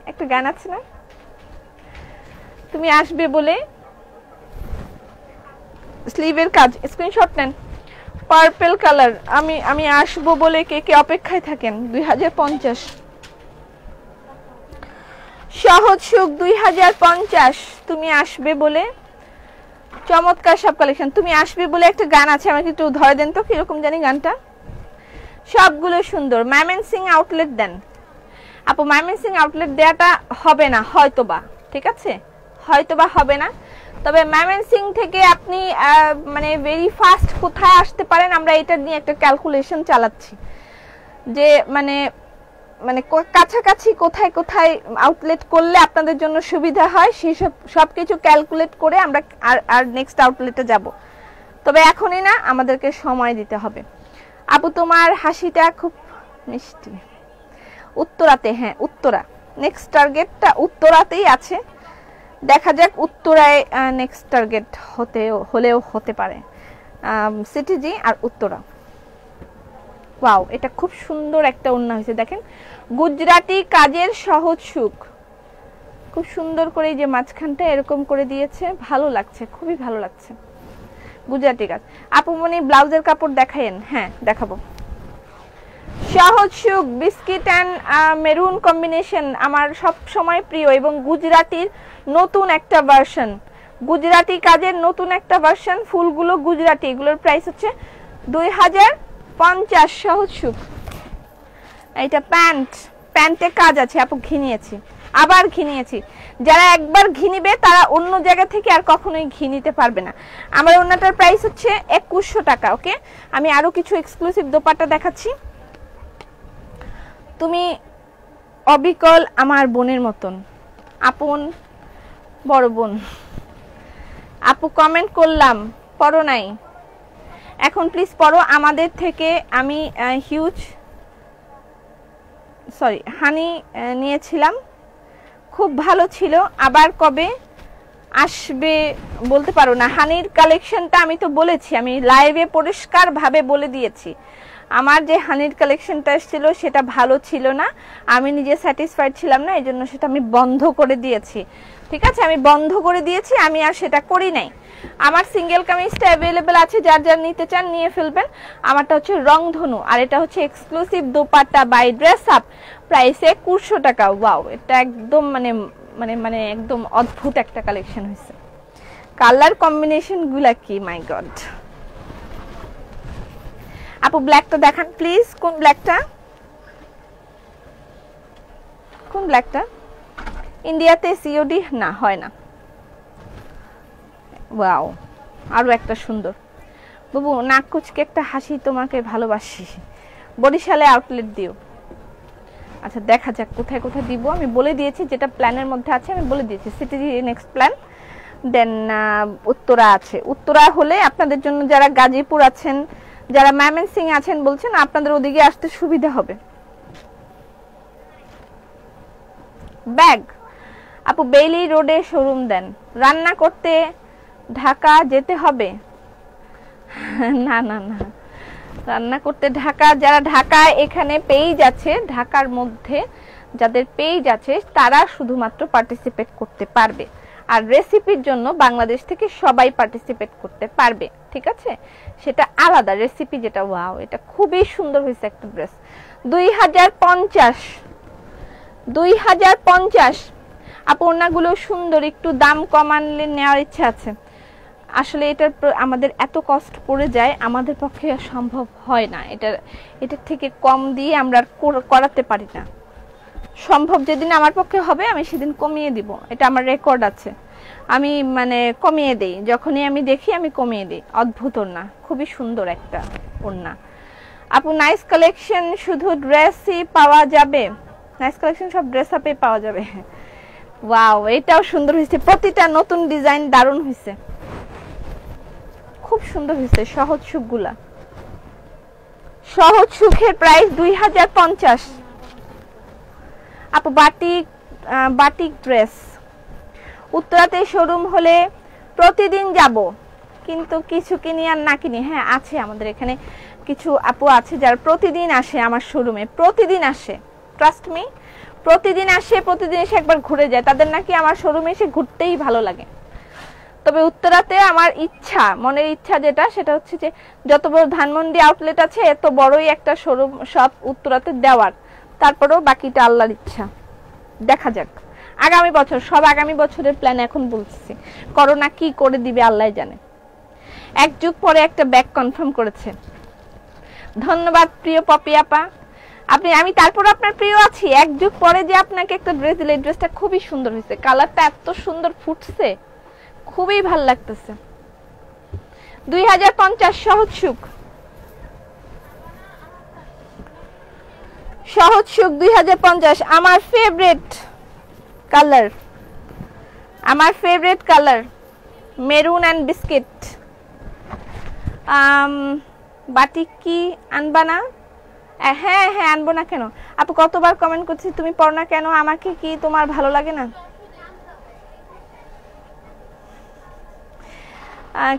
একটা গান আছে না, তুমি আসবে বলে। স্লিভের কাজ, স্ক্রিনশট নেন। পার্পল কালার, আমি আসবো বলে কে কে অপেক্ষায় থাকেন? 2050। সহজ সুখ 2050, তুমি আসবে বলে। চমৎকার সব কালেকশন। তুমি আসবে বলে একটা গান আছে, আমাকে একটু ধরে দেন তো কিরকম জানি গানটা। সবগুলো সুন্দর। ময়মনসিং আউটলেট দেন আপু। ময়মনসিং আউটলেট দেওয়াটা হবে না হয়তোবা, ঠিক আছে, হয়তোবা হবে না। তবে ময়মনসিং থেকে আপনি মানে ভেরি ফাস্ট কোথায় আসতে পারেন, আমরা এটা নিয়ে একটা ক্যালকুলেশন চালাচ্ছি যে মানে কাছাকাছি কোথায় কোথায় আউটলেট করলে আপনাদের জন্য সুবিধা হয়, সেই সবকিছু ক্যালকুলেট করে আমরা আর নেক্সট আউটলেটে যাব। তবে এখনই না, আমাদেরকে সময় দিতে হবে। আপু তোমার হাসিটা খুব মিষ্টি। উত্তরাতে, হ্যাঁ উত্তরা, নেক্সট টার্গেটটা উত্তরাতেই আছে। দেখা যাক উত্তরায় নেক্সট টার্গেট হলেও হতে পারে। সিটিজি আর উত্তরা। ওয়াও, এটা খুব সুন্দর একটা ওড়না হয়েছে দেখেন, গুজরাটি কাজের সহজ সুখ, খুব সুন্দর করে এই যে মাঝখানটা এরকম করে দিয়েছে, ভালো লাগছে, খুবই ভালো লাগছে। গুজরাটি কাজ। আপুমনি ব্লাউজের কাপড় দেখায়েন? হ্যাঁ দেখাবো। সহজ সুখ বিস্কিট অ্যান্ড মেরুন কম্বিনেশন আমার সব সময় প্রিয় এবং গুজরাটির নতুন একটা ভার্সন, গুজরাটি কাজের নতুন একটা ভার্সন, ফুলগুলো গুজরাটি, এগুলোর প্রাইস হচ্ছে 2050। সহজ সুখ। এইটা প্যান্টে কাজ আছে আপু, ঘিনিয়েছি, আবার ঘিনিয়েছি। যারা একবার ঘিনিবে তারা অন্য জায়গা থেকে আর কখনোই ঘিনিতে পারবে না। আমার ওড়নাটার প্রাইস হচ্ছে 2100 টাকা। ওকে, আমি আরো কিছু এক্সক্লুসিভ দোপাট্টা দেখাচ্ছি। তুমি অবিকল আমার বোনের মতন, আপন বড় বোন। আপু কমেন্ট করলাম, পড়ো নাই, এখন প্লিজ পড়ো। আমাদের থেকে আমি হানি নিয়েছিলাম, খুব ভালো ছিল, আবার কবে আসবে বলতে পারো না। হানির কালেকশনটা আমি তো বলেছি, আমি লাইভে পরিষ্কারভাবে বলে দিয়েছি, আমার যে হানির কালেকশনটা এসেছিল সেটা ভালো ছিল না, আমি নিজে স্যাটিসফাইড ছিলাম না, এই জন্য সেটা আমি বন্ধ করে দিয়েছি। ঠিক আছে, আমি বন্ধ করে দিয়েছি, আমি আর সেটা করি নাই। আমার সিঙ্গেল কামিজটা অ্যাভেলেবেল আছে, যার যার নিতে চান নিয়ে ফেলবেন। আমারটা হচ্ছে রংধনু, আর এটা হচ্ছে exclusive dupatta by dress Up, price 2100 টাকা। ওয়াও, এটা একদম মানে একদম অদ্ভুত একটা কালেকশন হয়েছে। কালার কম্বিনেশন গুলা কি, মাই গড। আপু ব্ল্যাকটা দেখান প্লিজ, কোন ব্ল্যাকটা? কোন ব্ল্যাকটা? ইন্ডিয়াতে সিওডি না হয় না। ওয়াও, আরো একটা সুন্দর। বাবু নাক কুচকে একটা হাসি, তোমাকে ভালোবাসি, বরিশালে আউটলেট দিও। আচ্ছা দেখা যাক কোথায় কোথায় দিব, আমি বলে দিয়েছি যেটা প্ল্যানের মধ্যে আছে, আমি বলে দিয়েছি সিটি নেক্সট প্ল্যান, দেন উত্তরা আছে। উত্তরা হলে আপনাদের জন্য যারা গাজীপুর আছেন, যারা ময়মনসিংহ আছেন বলছেন, আপনাদের ওদিকে আসতে সুবিধা হবে। ব্যাগ আপু বেইলি রোডে শোরুম দেন, রান্না করতে ঢাকা যেতে হবে? না না না, রান্না করতে ঢাকা, যারা ঢাকায় এখানে পেজ আছে, ঢাকার মধ্যে যাদের পেজ আছে তারা শুধুমাত্র পার্টিসিপেট করতে পারবে, আর রেসিপির জন্য বাংলাদেশ থেকে সবাই পার্টিসিপেট করতে পারবে। ঠিক আছে, সেটা আলাদা রেসিপি যেটা। ওয়াও, এটা খুবই সুন্দর হয়েছে একটা ড্রেস। 2050 আপু ওড়নাগুলো সুন্দর, একটু দাম কমানলে নেওয়ার ইচ্ছা আছে। আসলে এটার আমাদের এত কষ্ট পড়ে যায়, আমাদের পক্ষে সম্ভব হয় না, এটার থেকে কম দিয়ে আমরা করাতে পারি না। সম্ভব যেদিন আমার পক্ষে হবে আমি সেদিন কমিয়ে দিব, এটা আমার রেকর্ড আছে। আমি মানে কমিয়ে দেই, যখনই আমি দেখি আমি কমিয়ে দিই। অদ্ভুত ওড়না, খুবই সুন্দর একটা ওড়না। আপু নাইস কালেকশন, শুধু ড্রেসই পাওয়া যাবে? নাইস কালেকশন সব ড্রেস আপে পাওয়া যাবে। ওয়াও, এটাও সুন্দর হয়েছে, প্রতিটা নতুন ডিজাইন দারুণ হয়েছে, খুব সুন্দর হয়েছে। সহজ সুখগুলা, সহজ সুখের প্রাইস 2050। আপু বাটিক ড্রেস উত্তরাতে শোরুম হলে প্রতিদিন যাব, কিন্তু কিছু কিনি আর না কিনি। হ্যাঁ আছে, আমাদের এখানে কিছু আপু আছে যারা প্রতিদিন আসে আমার শোরুমে, প্রতিদিন আসে, ট্রাস্ট মি, প্রতিদিন আসে, প্রতিদিন এসে একবার ঘুরে যায়, তাদের নাকি আমার শোরুমে এসে ঘুরতেই ভালো লাগে। তবে উত্তরাতে আমার ইচ্ছা, মনের ইচ্ছা যেটা, সেটা হচ্ছে যে যত বড় ধানমন্ডি আউটলেট আছে এত বড়ই একটা শোরুম সব উত্তরাতে দেওয়ার, তারপরেও বাকিটা আল্লাহর ইচ্ছা, দেখা যাক আগামী বছর। সব আগামী বছরের প্ল্যান এখন বলছি, করোনা কি করে দিবে আল্লাহ জানে। এক যুগ পরে একটা ব্যাগ কনফার্ম করেছে, ধন্যবাদ প্রিয় পপি আপা। আমি তারপর আপনার প্রিয় আছি, এক যুগ পরে যে আপনাকে একটা ড্রেস দিলে, ড্রেসটা খুবই সুন্দর হয়েছে, কালারটা এত সুন্দর ফুটছে, খুবই ভাল লাগতেছে। 2050 সহজ সুখ, সহজ সুখ 2050 আমার ফেভারিট কালার, আমার favourite colour maroon and biscuit. Batik কি আনবা না? হ্যাঁ হ্যাঁ আনবো না কেন আপু, কতবার কমেন্ট করছি তুমি পড়ো না কেন, আমাকে কি তোমার ভালো লাগে না?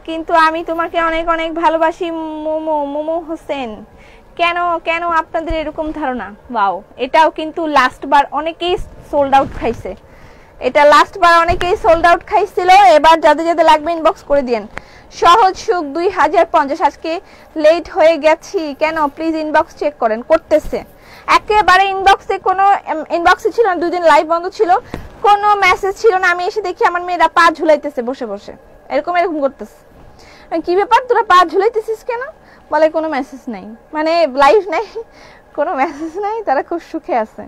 কিন্তু আমি তোমাকে অনেক অনেক ভালোবাসি মোমো মোমো হোসেন। কেন কেন আপনাদের এরকম ধারণা? ওয়াও, এটাও কিন্তু লাস্ট বার অনেকেই সোল্ড আউট খাইছে, এটা লাস্ট বার অনেকেই সোল্ড আউট খাইছিল। এবার যাদের যাদের লাগবে ইনবক্স করে দিন। সহজ সুখ 2050, আজকে লেট হয়ে গেছি কেন প্লিজ ইনবক্স চেক করেন। করতেছে একেবারে ইনবক্সে কোনো ইনবক্সে ছিল না, 2 দিন লাইভ বন্ধ ছিল, কোনো মেসেজ ছিল না। আমি এসে দেখি আমার মেয়েরা পা ঝুলাইতেছে বসে বসে, এরকম এরকম করতেছে। কি ব্যাপার তোরা পা ঝুলাইতেছিস কেন? বলে কোনো মেসেজ নাই, মানে লাইভ নাই, কোনো মেসেজ নাই, তারা খুব সুখে আছে।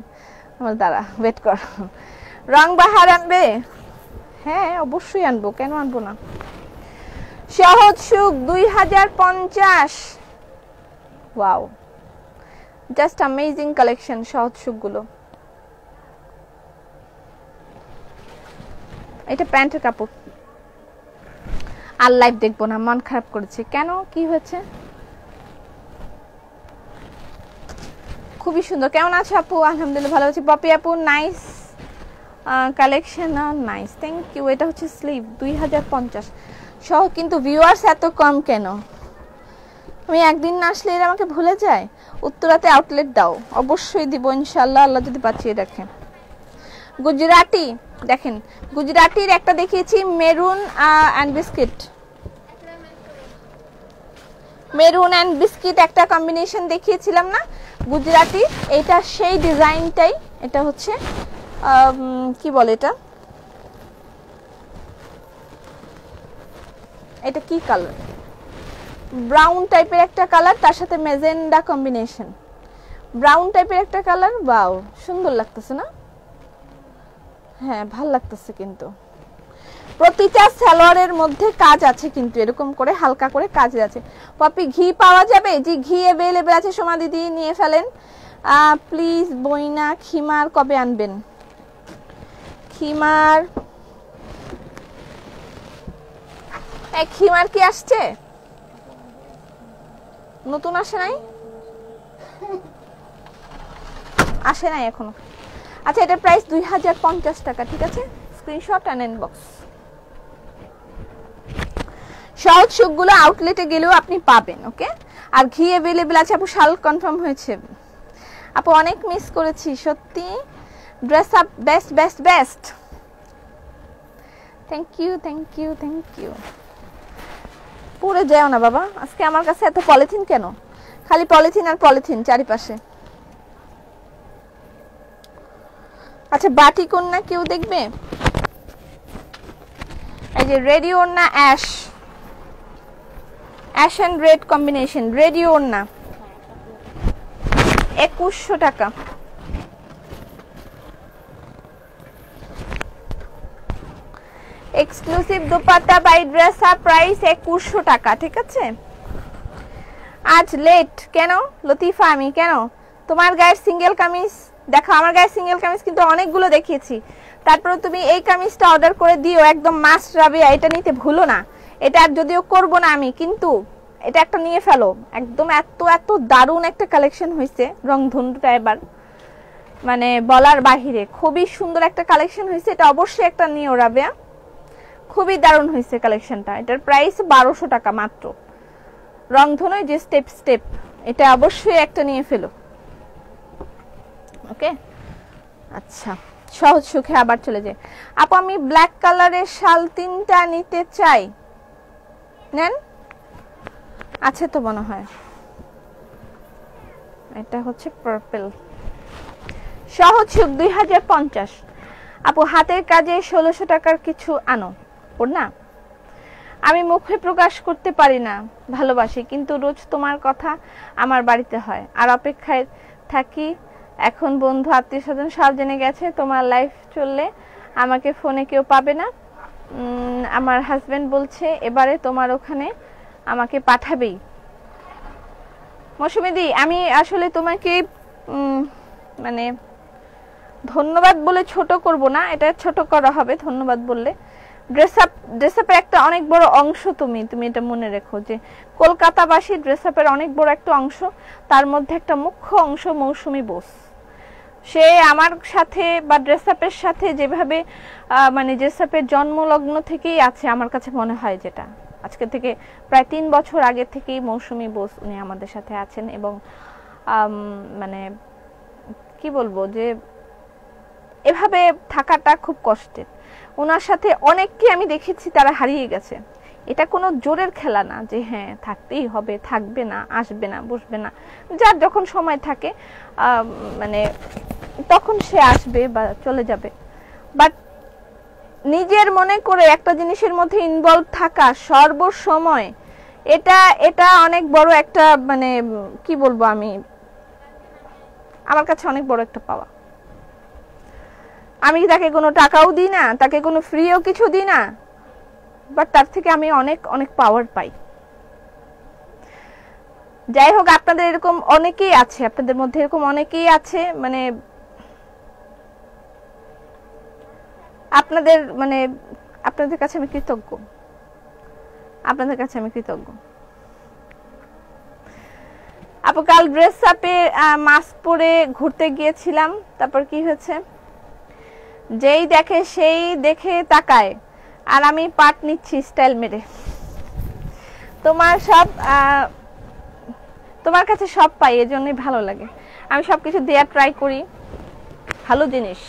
আমার দাঁড়া ওয়েট কর। রং বাহার আনবে? হ্যাঁ অবশ্যই আনবো, কেন আনবো না। সহজ সুখ 2050, ওয়াও জাস্ট অ্যামেজিং কালেকশন সহজ সুখ গুলো। এটা প্যান্টের কাপড়। আর লাইভ দেখবো না, মন খারাপ করেছে। কেন, কি হয়েছে? খুবই সুন্দর। কেমন আছো আপু? আলহামদুলিল্লাহ ভালো আছি। পপি আপু nice collection, nice, thank you. এটা হচ্ছে স্লিভ 2050 সহ। কিন্তু ভিউয়ার্স এত কম কেন? আমি একদিন না আসলে এরা আমাকে ভুলে যায়। উত্তরাতে আউটলেট দাও। অবশ্যই দিব ইনশাআল্লাহ, আল্লাহ যদি বাঁচিয়ে রাখে। গুজরাটি দেখেন, গুজরাটির একটা দেখিয়েছি maroon and biscuit, maroon and biscuit একটা কম্বিনেশন দেখিয়েছিলাম না গুজরাটি, এটা সেই ডিজাইনটাই। এটা হচ্ছে কি বলে এটা, এটা কি কালার, ব্রাউন টাইপের একটা কালার, তার সাথে মেজেন্ডা কম্বিনেশন, ব্রাউন টাইপের একটা কালার। ওয়াও সুন্দর লাগতেছে না? হ্যাঁ ভাল লাগতেছে। কিন্তু প্রতিটা সালোয়ারের মধ্যে কাজ আছে, কিন্তু এরকম করে হালকা করে কাজ আছে। পপি ঘি পাওয়া যাবে? জি ঘি अवेलेबल আছে, সোমা দিদি নিয়ে ফেলেন প্লিজ। বইনা খিমার কবে আনবেন? খিমার, এই খিমার কি আসছে? নতুন আসে নাই? আসে নাই এখনো। আচ্ছা এটার প্রাইস 2050 টাকা, ঠিক আছে? Screenshot and inbox. সহজ সুখগুলো আউটলেটে গেলেও আপনি পাবেন, ওকে? আর ঘি अवेलेबल আছে। আপু শাল কনফার্ম হয়েছে? আপু অনেক মিস করেছি সত্যি। Dress Up best best best, thank you thank you thank you. পুরো যাও না বাবা, আজকে আমার কাছে এত পলিথিন কেন? খালি পলিথিন আর পলিথিন চারিপাশে। আচ্ছা বাটি কন্যা কেউ দেখবে? এই যে রেডি ওড়না ash, ash and red combination, ready ওড়না 2100 টাকা। Exclusive dupatta by dress Up price 2100 টাকা, ঠিক আছে? আজ লেট কেন লতিফা? আমি কেন? তোমার গায়ের সিঙ্গেল কামিজ দেখো। আমার গায়ের সিঙ্গেল কামিজ কিন্তু অনেকগুলো দেখিয়েছি, তারপরে তুমি এই কামিজটা অর্ডার করে দিও, একদম মাস্ট রাবিয়া, এটা নিতে ভুলো না। এটা যদিও করব না আমি, কিন্তু এটা একটা নিয়ে ফেলো। একদম এত এত দারুণ একটা কালেকশন হয়েছে রংধনুটা এবার, মানে বলার বাহিরে। খুবই সুন্দর একটা কালেকশন হয়েছে, এটা অবশ্যই একটা নিও রাবিয়া, খুবই দারুণ হয়েছে কালেকশনটা। এটার প্রাইস 1200 টাকা মাত্র। রংধনু যে স্টেপ স্টেপ, এটা অবশ্যই একটা নিয়ে ফেলো, ওকে? আচ্ছা সহজ সুখে আবার চলে যায়। আপু আমি ব্ল্যাক কালারের শাল 3টা নিতে চাই, নেন। আছে তো মনে হয়, এটা হচ্ছে পার্পল। সহজ সুখ 2050। আপু হাতের কাজে 1600 টাকার কিছু আনো, ওর না? আমি মুখে প্রকাশ করতে পারি না ভালোবাসি, কিন্তু রোজ তোমার কথা আমার বাড়িতে হয় আর অপেক্ষায় থাকি। এখন বন্ধু আত্মীয় স্বজন সব জেনে গেছে তোমার লাইফ চললে আমাকে ফোনে কেউ পাবে না। আমার হাজবেন্ড বলছে এবারে তোমার ওখানে আমাকে পাঠাবেই। মৌসুমীদি আমি আসলে তোমাকে মানে ধন্যবাদ বলে ছোট করব না, এটা ছোট করা হবে ধন্যবাদ বললে। ড্রেস আপের একটা অনেক বড় অংশ তুমি এটা মনে রেখো যে কলকাতাবাসী ড্রেস আপের অনেক বড় একটা অংশ, তার মধ্যে একটা মুখ্য অংশ মৌসুমী বোস। সে আমার সাথে বা ড্রেস আপের সাথে যেভাবে মানে ড্রেস আপের জন্মলগ্ন থেকেই আছে আমার কাছে মনে হয় যেটা। আজকে থেকে প্রায় 3 বছর আগে থেকেই মৌসুমী বোস উনি আমাদের সাথে আছেন এবং মানে কি বলবো যে এভাবে থাকাটা খুব কষ্টের। ওনার সাথে অনেককে আমি দেখেছি তারা হারিয়ে গেছে। এটা কোনো জোরের খেলা না যে হ্যাঁ থাকতেই হবে, থাকবে না, আসবে না, বসবে না। যার যখন সময় থাকে মানে তখন সে আসবে বা চলে যাবে। বাট নিজের মনে করে একটা জিনিসের মধ্যে ইনভলভ থাকা সর্বসময়, এটা অনেক বড় একটা মানে কি বলবো, আমি আমার কাছে অনেক বড় একটা পাওয়া। আমি তাকে কোনো টাকাও দিই না, তাকে কোনো ফ্রিও কিছু দিই না, বাট তার থেকে আমি অনেক অনেক পাওয়ার পাই। যাই হোক, আপনাদের এরকম অনেকেই আছে, আপনাদের মধ্যে এরকম অনেকেই আছে, মানে আপনাদের কাছে আমি কৃতজ্ঞ, আপনাদের কাছে আমি কৃতজ্ঞ। আপু কাল ড্রেস আপে মাস্ক পরে ঘুরতে গিয়েছিলাম, তারপর কি হয়েছে, যেই দেখে সেই দেখে তাকায়, আর আমি পাট নিচ্ছি স্টাইল মেরে। তোমার কাছে সব পাই, এজন্যই ভালো লাগে। আমি সবকিছু দেওয়ার ট্রাই করি, ভালো জিনিস।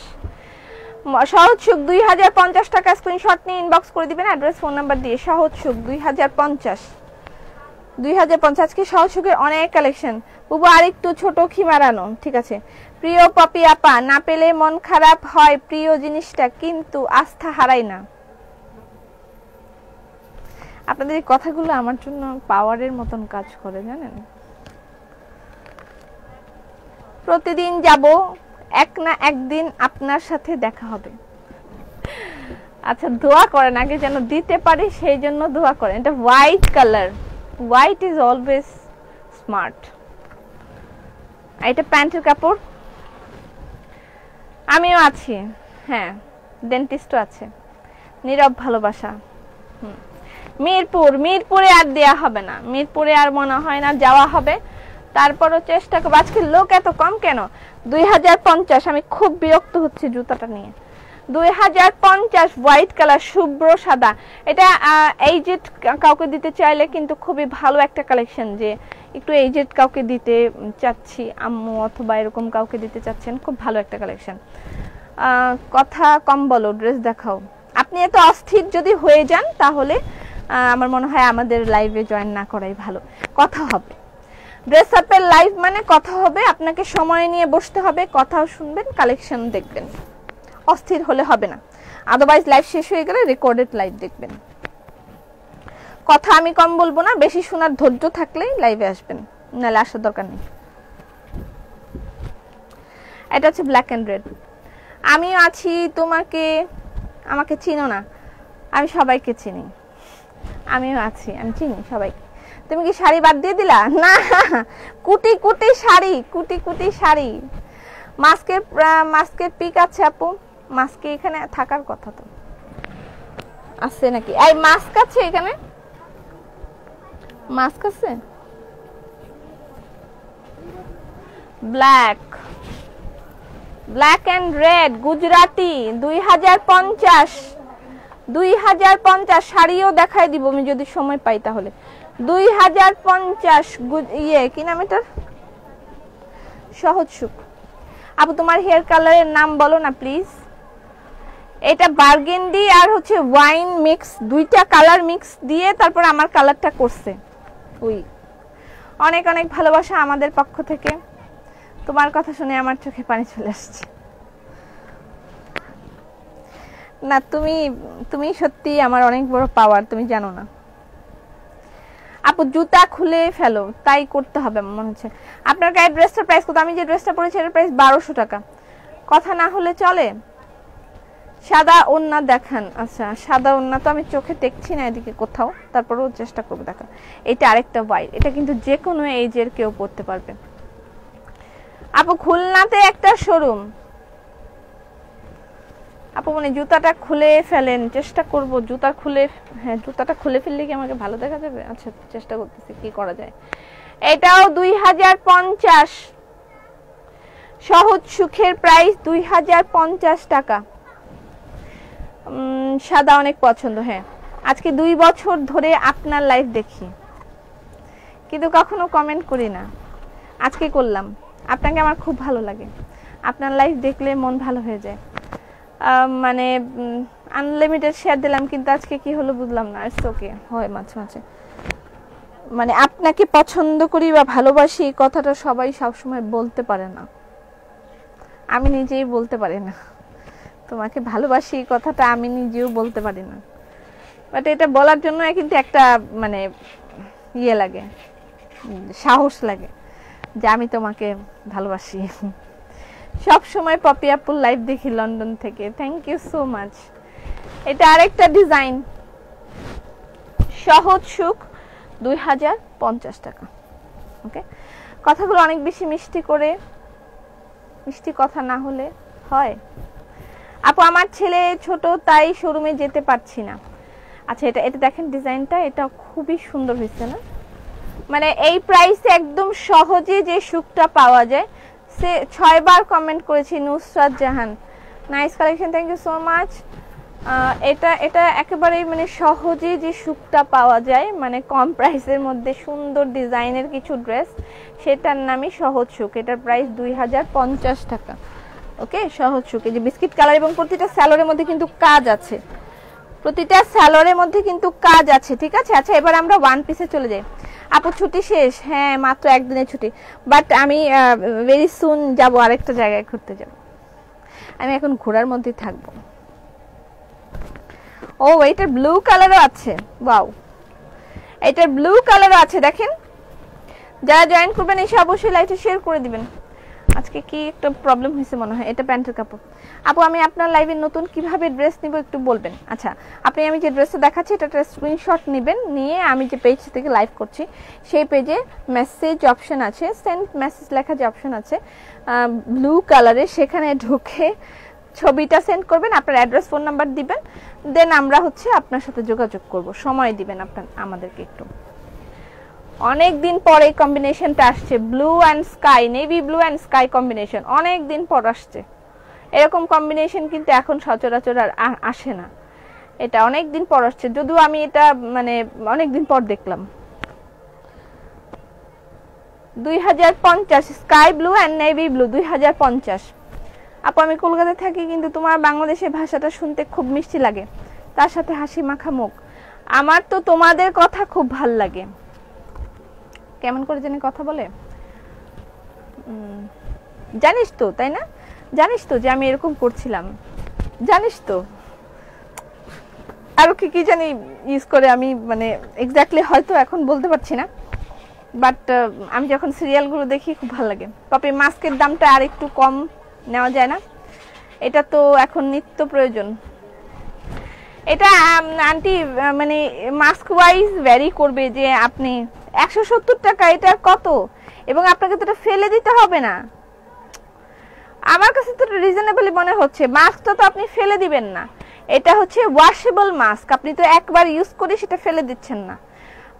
সহজ সুখ 2050 টাকা স্ক্রিনশট নিয়ে ইনবক্স করে দিবেন অ্যাড্রেস ফোন নাম্বার দিয়ে। সহজ সুখ 2050 আজকে সহজ সুখের অনেক কালেকশন। বুবু আর একটু ছোট খিমারানো, ঠিক আছে। প্রিয় পপি আপা, না পেলে মন খারাপ হয় প্রিয় জিনিসটা, কিন্তু আস্থা হারাই না। আপনাদের এই কথাগুলো আমার জন্য পাওয়ারের মতন কাজ করে, জানেন। প্রতিদিন যাব, এক না একদিন আপনার সাথে দেখা হবে। আচ্ছা দোয়া করেন আগে যেন দিতে পারি, সেই জন্য দোয়া করেন। এটা white colour, white is always smart. এটা প্যান্টের কাপড়। আমিও আছি, হ্যাঁ ডেন্টিস্টও আছে। নীরব ভালোবাসা। মিরপুরে আর দেয়া হবে না, মিরপুরে আর মনে হয় না যাওয়া হবে। তারপরও চেষ্টা করবো। আজকে লোক এত কম কেন? 2050। আমি খুব বিরক্ত হচ্ছি জুতাটা নিয়ে। 2050 হোয়াইট কালার, শুভ্র সাদা। এটা এইজেড কাউকে দিতে চাইলে কিন্তু খুবই ভালো একটা কালেকশন, যে একটু এইজেড কাউকে দিতে চাচ্ছি, আম্মু অথবা এরকম কাউকে দিতে চাচ্ছেন, খুব ভালো একটা কালেকশন। কথা কম বলো, ড্রেস দেখাও। আপনি এত অস্থির যদি হয়ে যান তাহলে আমার মনে হয় আমাদের লাইভে জয়েন না করাই ভালো। কথা হবে, ড্রেস আপের লাইভ মানে কথা হবে। আপনাকে সময় নিয়ে বসতে হবে, কথাও শুনবেন, কালেকশন দেখবেন। অস্থির হলে হবে না, আদারওয়াইজ লাইভ শেষ হয়ে গেলে রেকর্ডেড লাইভ দেখবেন। কথা আমি কম বলবো না, বেশি শোনার ধৈর্য থাকলেই লাইভে আসবেন, নাহলে আসার দরকার নেই। এটা হচ্ছে ব্ল্যাক এন্ড রেড। আমিও আছি, আমাকে চিনো না, আমি সবাইকে চিনি। আমিও আছি, আমি চিনি সবাইকে। তুমি কি শাড়ি বাদ দিয়ে দিলা? না, কুটি কুটি শাড়ি। মাস্কের পিক আছে আপু, মাস্কে এখানে থাকার কথা তো আছে নাকি? এই মাস্ক আছে এখানে, মাস্ক আছে। ব্ল্যাক এন্ড রেড গুজরাটি 2050 শাড়িও দেখাই দিব আমি যদি সময় পাই তাহলে। 2050 কি নাম এটার? সহজ সুখ। আপু তোমার হেয়ার কালারের নাম বলো না প্লিজ। এটা বার্গেন্ডি আর হচ্ছে ওয়াইন মিক্স, দুইটা কালার মিক্স দিয়ে তারপর আমার কালারটা করছে। অনেক অনেক ভালোবাসা আমাদের পক্ষ থেকে। তোমার কথা শুনে আমার চোখে পানি চলে আসছে। না, তুমি সত্যি আমার অনেক বড় পাওয়ার, তুমি জানো না। আপু জুতা খুলে ফেলো, তাই করতে হবে মনে হচ্ছে। আপনার গায়ে ড্রেসটার প্রাইস কত? আমি যে ড্রেসটা পরেছি এর প্রাইস 1200 টাকা। কথা না হলে চলে? সাদা ওন্না দেখান। আচ্ছা সাদা ওন্না তো আমি চোখে দেখছি না এদিকে কোথাও, তারপরেও চেষ্টা করবো দেখা। এটা আরেকটা হোয়াইট, এটা কিন্তু যে কোনো এজের কেউ পরতে পারবে। আপু খুলনাতে একটা শোরুম। আপু মানে জুতাটা খুলে ফেলেন, চেষ্টা করব জুতাটা খুলে ফেললে কি আমাকে ভালো দেখা যাবে? আচ্ছা চেষ্টা করতেছি কি করা যায়। এটাও 2050, সহজ সুখের প্রাইস 2050 টাকা। সাদা অনেক পছন্দ, হ্যাঁ আজকে 2 বছর ধরে আপনার লাইভ দেখি, কিন্তু কখনো কমেন্ট করি না। আজকে করলাম, আপনাকে আমার খুব ভালো লাগে। আপনার লাইভ দেখলে মন ভালো হয়ে যায়। মানে আনলিমিটেড শেয়ার দিলাম, কিন্তু আজকে কি হলো বুঝলাম না। ইটস ওকে, হয় মাঝে মাঝে। মানে আপনাকে পছন্দ করি বা ভালোবাসি এই কথাটা সবাই সবসময় বলতে পারে না। আমি নিজেই বলতে পারি না। তোমাকে ভালোবাসি এই কথাটা আমি নিজেও বলতে পারি না। বাট এটা বলার জন্য কিন্তু একটা মানে ইয়ে লাগে, সাহস লাগে যে আমি তোমাকে ভালোবাসি। সব সময় পপি আপুর লাইভ দেখি লন্ডন থেকে। Thank you so much. এটা আরেকটা ডিজাইন, সহজ সুখ, 2050 টাকা। ওকে, কথাগুলো অনেক বেশি মিষ্টি করে, মিষ্টি কথা না হলে হয়। আপু আমার ছেলে ছোট, তাই শোরুমে যেতে পারছি না। আচ্ছা, এটা এটা দেখেন ডিজাইনটা, এটা খুবই সুন্দর হয়েছে না? মানে এই প্রাইসে একদম সহজে যে সুখটা পাওয়া যায়। সে 6 বার কমেন্ট করেছি, Nusrat Jahan, nice collection, thank you so much. এটা এটা একেবারেই মানে সহজে যে সুখটা পাওয়া যায়, মানে কম প্রাইসের মধ্যে সুন্দর ডিজাইনের কিছু ড্রেস, সেটার নামই সহজ সুখ। এটার প্রাইস 2050 টাকা। ওকে, সহজ সুখ। এই যে বিস্কিট কালার এবং প্রতিটা স্যালোরের মধ্যে কিন্তু কাজ আছে, প্রতিটা স্যালোরের মধ্যে কিন্তু কাজ আছে। ঠিক আছে। আচ্ছা, এবার আমরা ওয়ান পিসে চলে যাই। আপু ছুটি শেষ? হ্যাঁ, মাত্র একদিনের ছুটি, বাট আমি ভেরি সুন যাব, আরেকটা জায়গায় ঘুরতে যাব। আমি এখন ঘোরার মধ্যেই থাকবো। ও, এইটার ব্লু কালারও আছে। ওয়াও, এইটার ব্লু কালারও আছে। দেখেন, যারা জয়েন করবেন এসে অবশ্যই লাইভটা শেয়ার করে দিবেন। আজকে কি একটা প্রবলেম হয়েছে মনে হয়। এটা প্যান্টের কাপড়। আপু আমি আপনার লাইভে নতুন, কিভাবে ড্রেস নিব একটু বলবেন? আচ্ছা, আপনি আমি যে ড্রেসটা দেখাচ্ছি এটা স্ক্রিনশট নেবেন, নিয়ে আমি যে পেজ থেকে লাইভ করছি সেই পেজে মেসেজ অপশন আছে, সেন্ড মেসেজ লেখা যে অপশন আছে ব্লু কালারে, সেখানে ঢুকে ছবিটা সেন্ড করবেন, আপনার অ্যাড্রেস ফোন নাম্বার দিবেন, দেন আমরা হচ্ছে আপনার সাথে যোগাযোগ করব। সময় দিবেন আপনার আমাদেরকে একটু। অনেক দিন পরে এই কম্বিনেশনটা আসছে, blue and sky, navy blue and sky combination অনেক দিন পর আসছে। এরকম কম্বিনেশন কিন্তু এখন সচরাচর আর আসে না। এটা অনেক দিন পর আসছে, যদিও আমি এটা মানে অনেক দিন পর দেখলাম। 2050 sky blue and navy blue, 2050। আপু আমি কলকাতায় থাকি, কিন্তু তোমার বাংলাদেশের ভাষাটা শুনতে খুব মিষ্টি লাগে, তার সাথে হাসি মাখা মুখ। আমার তো তোমাদের কথা খুব ভাল লাগে। কেমন করে জানি কথা বলে, জানিস তো, তাই না? জানিস তো যে আমি এরকম করছিলাম, জানিস তো। আরো কি কি জানি ইউজ করে, আমি মানে এক্স্যাক্টলি হয়তো এখন বলতে পারছি না, বাট আমি যখন সিরিয়ালগুলো দেখি খুব ভালো লাগে। পপি মাস্কের দামটা আর একটু কম নেওয়া যায় না? এটা তো এখন নিত্য প্রয়োজন। এটা আন্টি মানে মাস্ক ওয়াইজ ভ্যারি করবে, যে আপনি 170 টাকা, এটা কত, এবং আপনাকে তো এটা ফেলে দিতে হবে না। আমার কাছে তো রিজনেবলি মনে হচ্ছে। মাস্কটা তো আপনি ফেলে দিবেন না, এটা হচ্ছে ওয়াশেবল মাস্ক, আপনি তো একবার ইউজ করে সেটা ফেলে দিচ্ছেন না।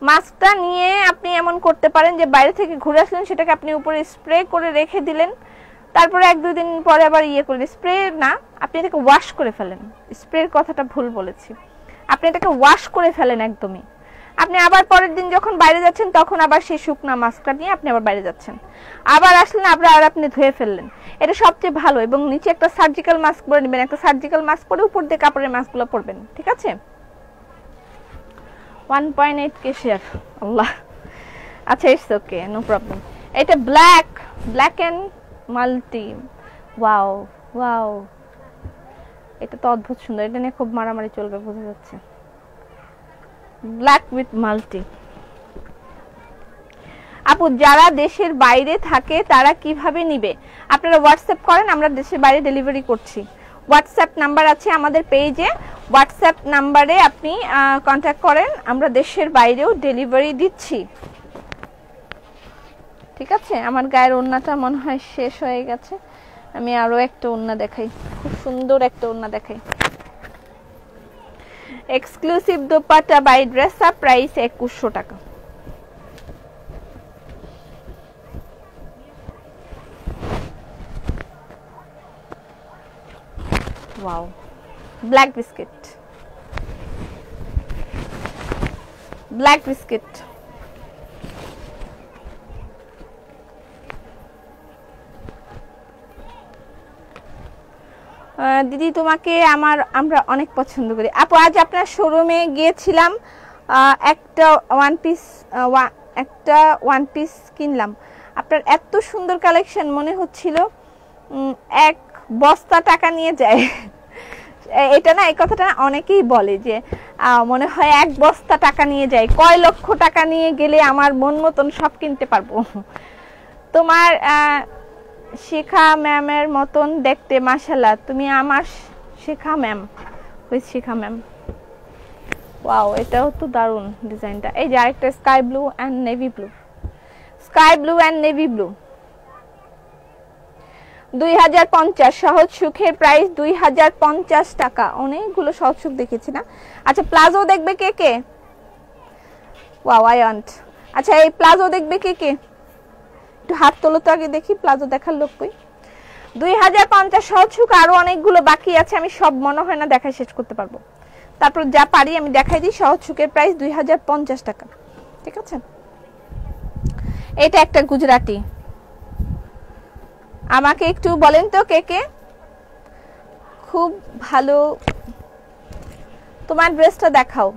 মাস্কটা নিয়ে আপনি এমন করতে পারেন যে বাইরে থেকে ঘুরে আসলেন, সেটাকে আপনি উপরে স্প্রে করে রেখে দিলেন, তারপরে 1-2 দিন পরে আবার ইয়ে করলেন। স্প্রে না, আপনি এটাকে ওয়াশ করে ফেলেন। স্প্রের কথাটা ভুল বলেছি, আপনি এটাকে ওয়াশ করে ফেলেন একদমই। আপনি আবার পরের দিন যখন বাইরে যাচ্ছেন, তখন আবার সেই শুকনা মাস্কটা নিয়ে আপনি আবার বাইরে যাচ্ছেন, আবার আসলেন, আবার আপনি ধুয়ে ফেললেন। এটা সবচেয়ে ভালো। এবং নিচে একটা সার্জিক্যাল মাস্ক পরে নেবেন, একটা সার্জিক্যাল মাস্ক পরে উপর দিয়ে কাপড়ের মাস্কগুলো পরবেন। ঠিক আছে। 1.8K share, Allah. আচ্ছা, ইটস ওকে, নো প্রবলেম। এটা black and multi. Wow wow, এটা তো অদ্ভুত সুন্দর। এটা নিয়ে খুব মারামারি চলবে বোঝা যাচ্ছে। Black with multi. আপু যারা দেশের বাইরে থাকে তারা কিভাবে নিবে? আপনারা হোয়াটসঅ্যাপ করেন, আমরা দেশের বাইরে ডেলিভারি করছি। হোয়াটসঅ্যাপ নাম্বার আছে আমাদের পেজে, হোয়াটসঅ্যাপ নাম্বারে আপনি কন্ট্যাক্ট করেন, আমরা দেশের বাইরেও ডেলিভারি দিচ্ছি। ঠিক আছে। আমার গায়ের ওড়নাটা মনে হয় শেষ হয়ে গেছে, আমি আরো একটা ওড়না দেখাই, খুব সুন্দর একটা ওড়না দেখাই। Exclusive dupatta by dress Up, price 2100 টাকা। Wow, black biscuit. Black biscuit. দিদি তোমাকে আমরা অনেক পছন্দ করি আপু। আজ আপনার শোরুমে গিয়েছিলাম, একটা ওয়ান পিস কিনলাম। আপনার এত সুন্দর কালেকশন, মনে হচ্ছিল এক বস্তা টাকা নিয়ে যায়। এটা না, এই কথাটা অনেকেই বলে যে মনে হয় এক বস্তা টাকা নিয়ে যায়, কয় লক্ষ টাকা নিয়ে গেলে আমার মন মতন সব কিনতে পারবো। তোমার শিখা ম্যামের মতন দেখতে, মাশাআল্লাহ। তুমি আমার শিখা ম্যাম। ওই শিখা ম্যাম, ওয়াও, এটাও তো দারুণ ডিজাইনটা। এই যে আরেকটা sky blue and navy blue, sky blue and navy blue. 2050 সহজ সুখের প্রাইস 2050 টাকা। অনেকগুলো সহজ সুখ দেখেছি না। আচ্ছা, প্লাজো দেখবে কে কে? Wow, I want. আচ্ছা, এই প্লাজো দেখবে কে কে? একটু হাত তোলো তো আগে দেখি, প্লাজো দেখার লোক কই? 2050 সহজ সুখ। আরো অনেকগুলো বাকি আছে, আমি সব মনে হয় না দেখাই শেষ করতে পারবো। তারপর যা পারি আমি দেখাই দিই। সহজ সুখের প্রাইস 2050 টাকা, ঠিক আছে? এটা একটা গুজরাটি। আমাকে একটু বলেন তো কে কে? খুব ভালো, তোমার ড্রেসটা দেখাও।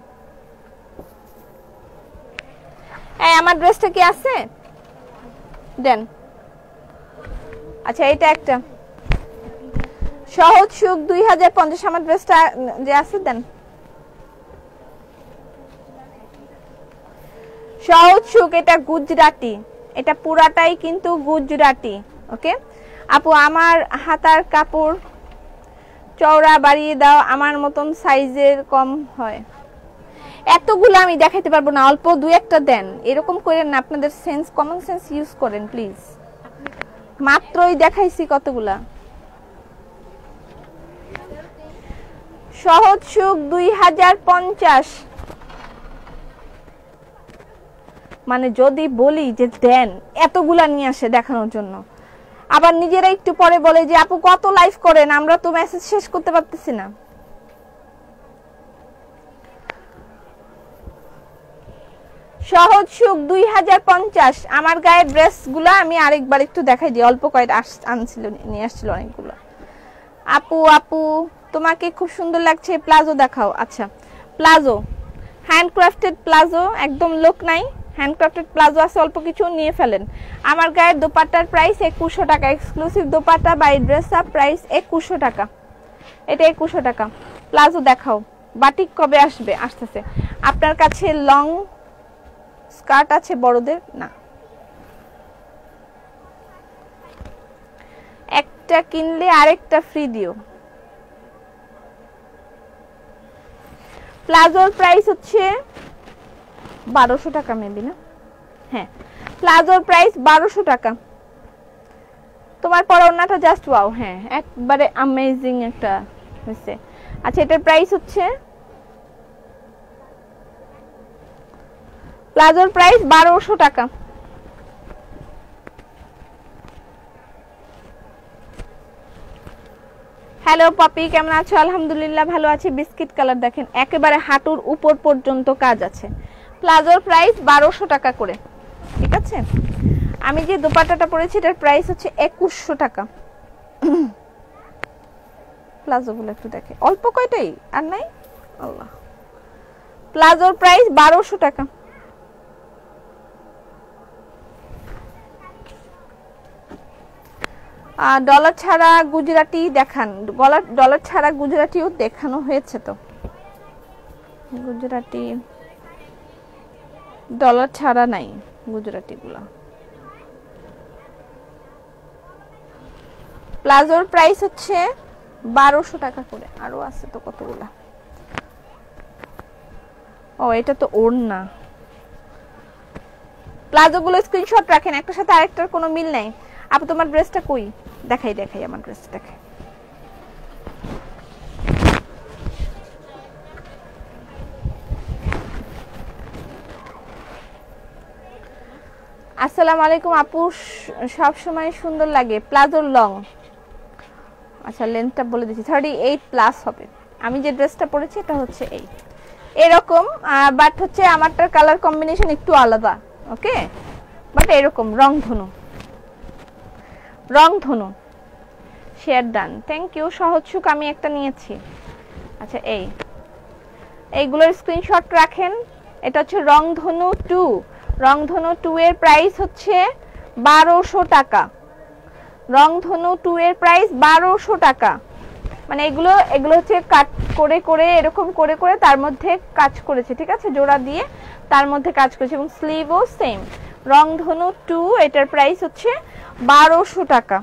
এই আমার ড্রেসটা কি আছে? দেন। আচ্ছা, এটা একটা সহজ সুখ 2050। আমার ড্রেসটা যে আছে দেন। সহজ সুখ, এটা গুজরাটি, এটা পুরাটাই কিন্তু গুজরাটি। ওকে আপু, আমার হাতার কাপড় চওড়া বাড়িয়ে দাও, আমার মতন সাইজের কম হয়। এতগুলো আমি দেখাইতে পারবো না, অল্প দু একটা দেন। এরকম করেন না, আপনাদের সেন্স, কমন সেন্স ইউজ করেন প্লিজ। মাত্রই দেখাইছি কতগুলা। সহজ সুখ 2050, মানে যদি বলি যে দেন, এতগুলা নিয়ে আসে দেখানোর জন্য, আবার নিজেরা একটু পরে বলে যে আপু কত লাইভ করেন, আমরা তো মেসেজ শেষ করতে পারতেছি না। সহজ সুখ 2050। আমার গায়ের ড্রেসগুলো আমি আরেকবার একটু দেখাই দিই, অল্প কয়েকটা আনছিল, নিয়ে আসছিল অনেকগুলো। আপু আপু তোমাকে খুব সুন্দর লাগছে, প্লাজো দেখাও। আচ্ছা, প্লাজো, হ্যান্ডক্রাফটেড প্লাজো, একদম লোক নাই, হ্যান্ডক্রাফটেড প্লাজো আছে, অল্প কিছু নিয়ে ফেলেন। আমার গায়ের দোপাট্টার প্রাইস 2100 টাকা, exclusive dupatta by dress Up, price 2100 টাকা। এটা 2100 টাকা। প্লাজো দেখাও। বাটিক কবে আসবে? আসতেছে। আপনার কাছে লং স্কার্ট আছে বড়দের? না, একটা কিনলে আরেকটা ফ্রি দিও। প্লাজোর প্রাইস হচ্ছে 1200 টাকা মেবি, না? হ্যাঁ, প্লাজোর প্রাইস 1200 টাকা। তোমার পরওনাটা জাস্ট ওয়াও, হ্যাঁ একবারে অ্যামেজিং একটা হয়েছে। আচ্ছা, এটার প্রাইস হচ্ছে, প্লাজোর প্রাইস 1200 টাকা। হ্যালো পপি, কেমন আছো? আলহামদুলিল্লাহ ভালো আছি। বিস্কিট কালার দেখেন, একেবারে হাঁটুর উপর পর্যন্ত কাজ আছে। প্লাজোর প্রাইস 1200 টাকা করে, ঠিক আছে? আমি যে দোপাট্টাটা পরেছি এটার প্রাইস হচ্ছে 2100 টাকা। প্লাজোগুলো একটু দেখে, অল্প কয়টাই আর নাই। আল্লাহ, প্লাজোর প্রাইস 1200 টাকা। ডলার ছাড়া গুজরাটি দেখান। ডলার ছাড়া গুজরাটিও দেখানো হয়েছে তো। গুজরাটি ডলার ছাড়া নাই গুজরাটিগুলো। প্লাজোর প্রাইস হচ্ছে 1200 টাকা করে। আরো আছে তো কতগুলা। ও, এটা তো ওড়না। প্লাজোগুলো স্ক্রিনশট রাখেন, একটার সাথে আরেকটার কোনো মিল নাই। আপু তোমার ড্রেসটা কই? দেখাই আমার ড্রেসটা দেখাই। আসসালামু আলাইকুম আপু, সব সময় সুন্দর লাগে। প্লাজোর লং, আচ্ছা লেন্থটা বলে দিচ্ছি, 38 প্লাস হবে। আমি যে ড্রেসটা পরেছি এটা হচ্ছে এই এরকম, বাট হচ্ছে আমারটার কালার কম্বিনেশন একটু আলাদা। ওকে, বাট এরকম রংধনু, রংধনু। Share done, thank you. সহজ সুখ আমি একটা নিয়েছি। আচ্ছা, এইগুলোর স্ক্রিনশট রাখেন। এটা হচ্ছে রংধনু 2। রংধনু 2 এর প্রাইস হচ্ছে 1200 টাকা। রংধনু 2 এর প্রাইস 1200 টাকা। মানে এগুলো হচ্ছে কাট করে করে এরকম করে করে তার মধ্যে কাজ করেছে, ঠিক আছে, জোড়া দিয়ে তার মধ্যে কাজ করেছে, এবং স্লিভও সেম। রংধনু 2, এটার প্রাইস হচ্ছে 1200 টাকা।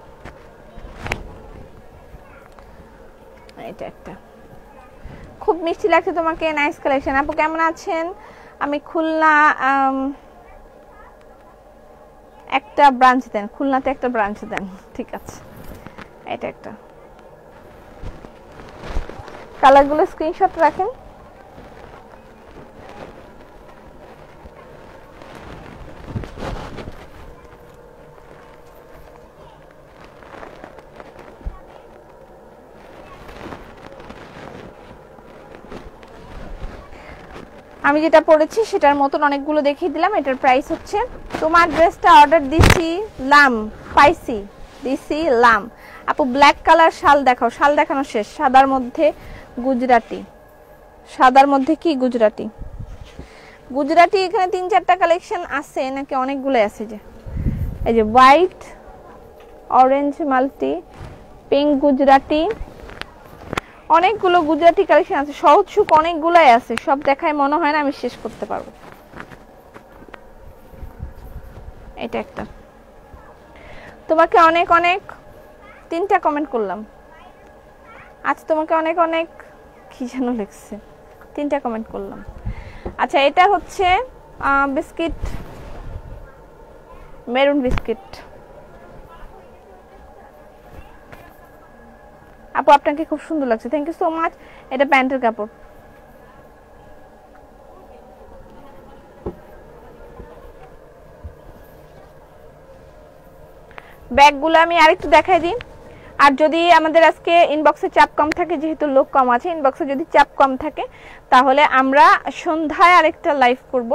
এটা একটা খুব মিষ্টি লাগছে তোমাকে, নাইস কালেকশন। আপু কেমন আছেন? আমি খুলনা, একটা ব্রাঞ্চ দেন, খুলনাতে একটা ব্রাঞ্চ দেন, ঠিক আছে। এটা একটা, কালারগুলো স্ক্রিনশট রাখেন। আমি যেটা পরেছি সেটার মতন অনেকগুলো দেখিয়ে দিলাম। এটার প্রাইস হচ্ছে, তোমার ড্রেসটা অর্ডার দিছি, লাম পাইছি, দিছি লাম। আপু ব্ল্যাক কালার শাল দেখাও। শাল দেখানো শেষ। সাদার মধ্যে গুজরাটি, সাদার মধ্যে কি গুজরাটি? গুজরাটি এখানে 3-4টা কালেকশন আছে নাকি অনেকগুলো আছে? যে এই যে white, orange multi, pink Gujarati, অনেকগুলো গুজরাটি কালেকশন আছে। সহজ সুখ অনেকগুলাই আছে, সব দেখায় মনে হয় না আমি শেষ করতে পারবো। এটা একটা, তোমাকে অনেক অনেক 3টা কমেন্ট করলাম আজ, তোমাকে অনেক অনেক কি যেন লিখছে, 3টা কমেন্ট করলাম। আচ্ছা, এটা হচ্ছে বিস্কিট, মেরুন বিস্কিট। আপু আপনাকে খুব সুন্দর লাগছে, থ্যাংক ইউ সো মাচ। এটা প্যান্টের কাপড়। ব্যাগগুলো আমি আরেকটু দেখাই দিই। আর যদি আমাদের আজকে ইনবক্সে চাপ কম থাকে, যেহেতু লোক কম আছে, ইনবক্সে যদি চাপ কম থাকে তাহলে আমরা সন্ধ্যায় আরেকটা লাইভ করব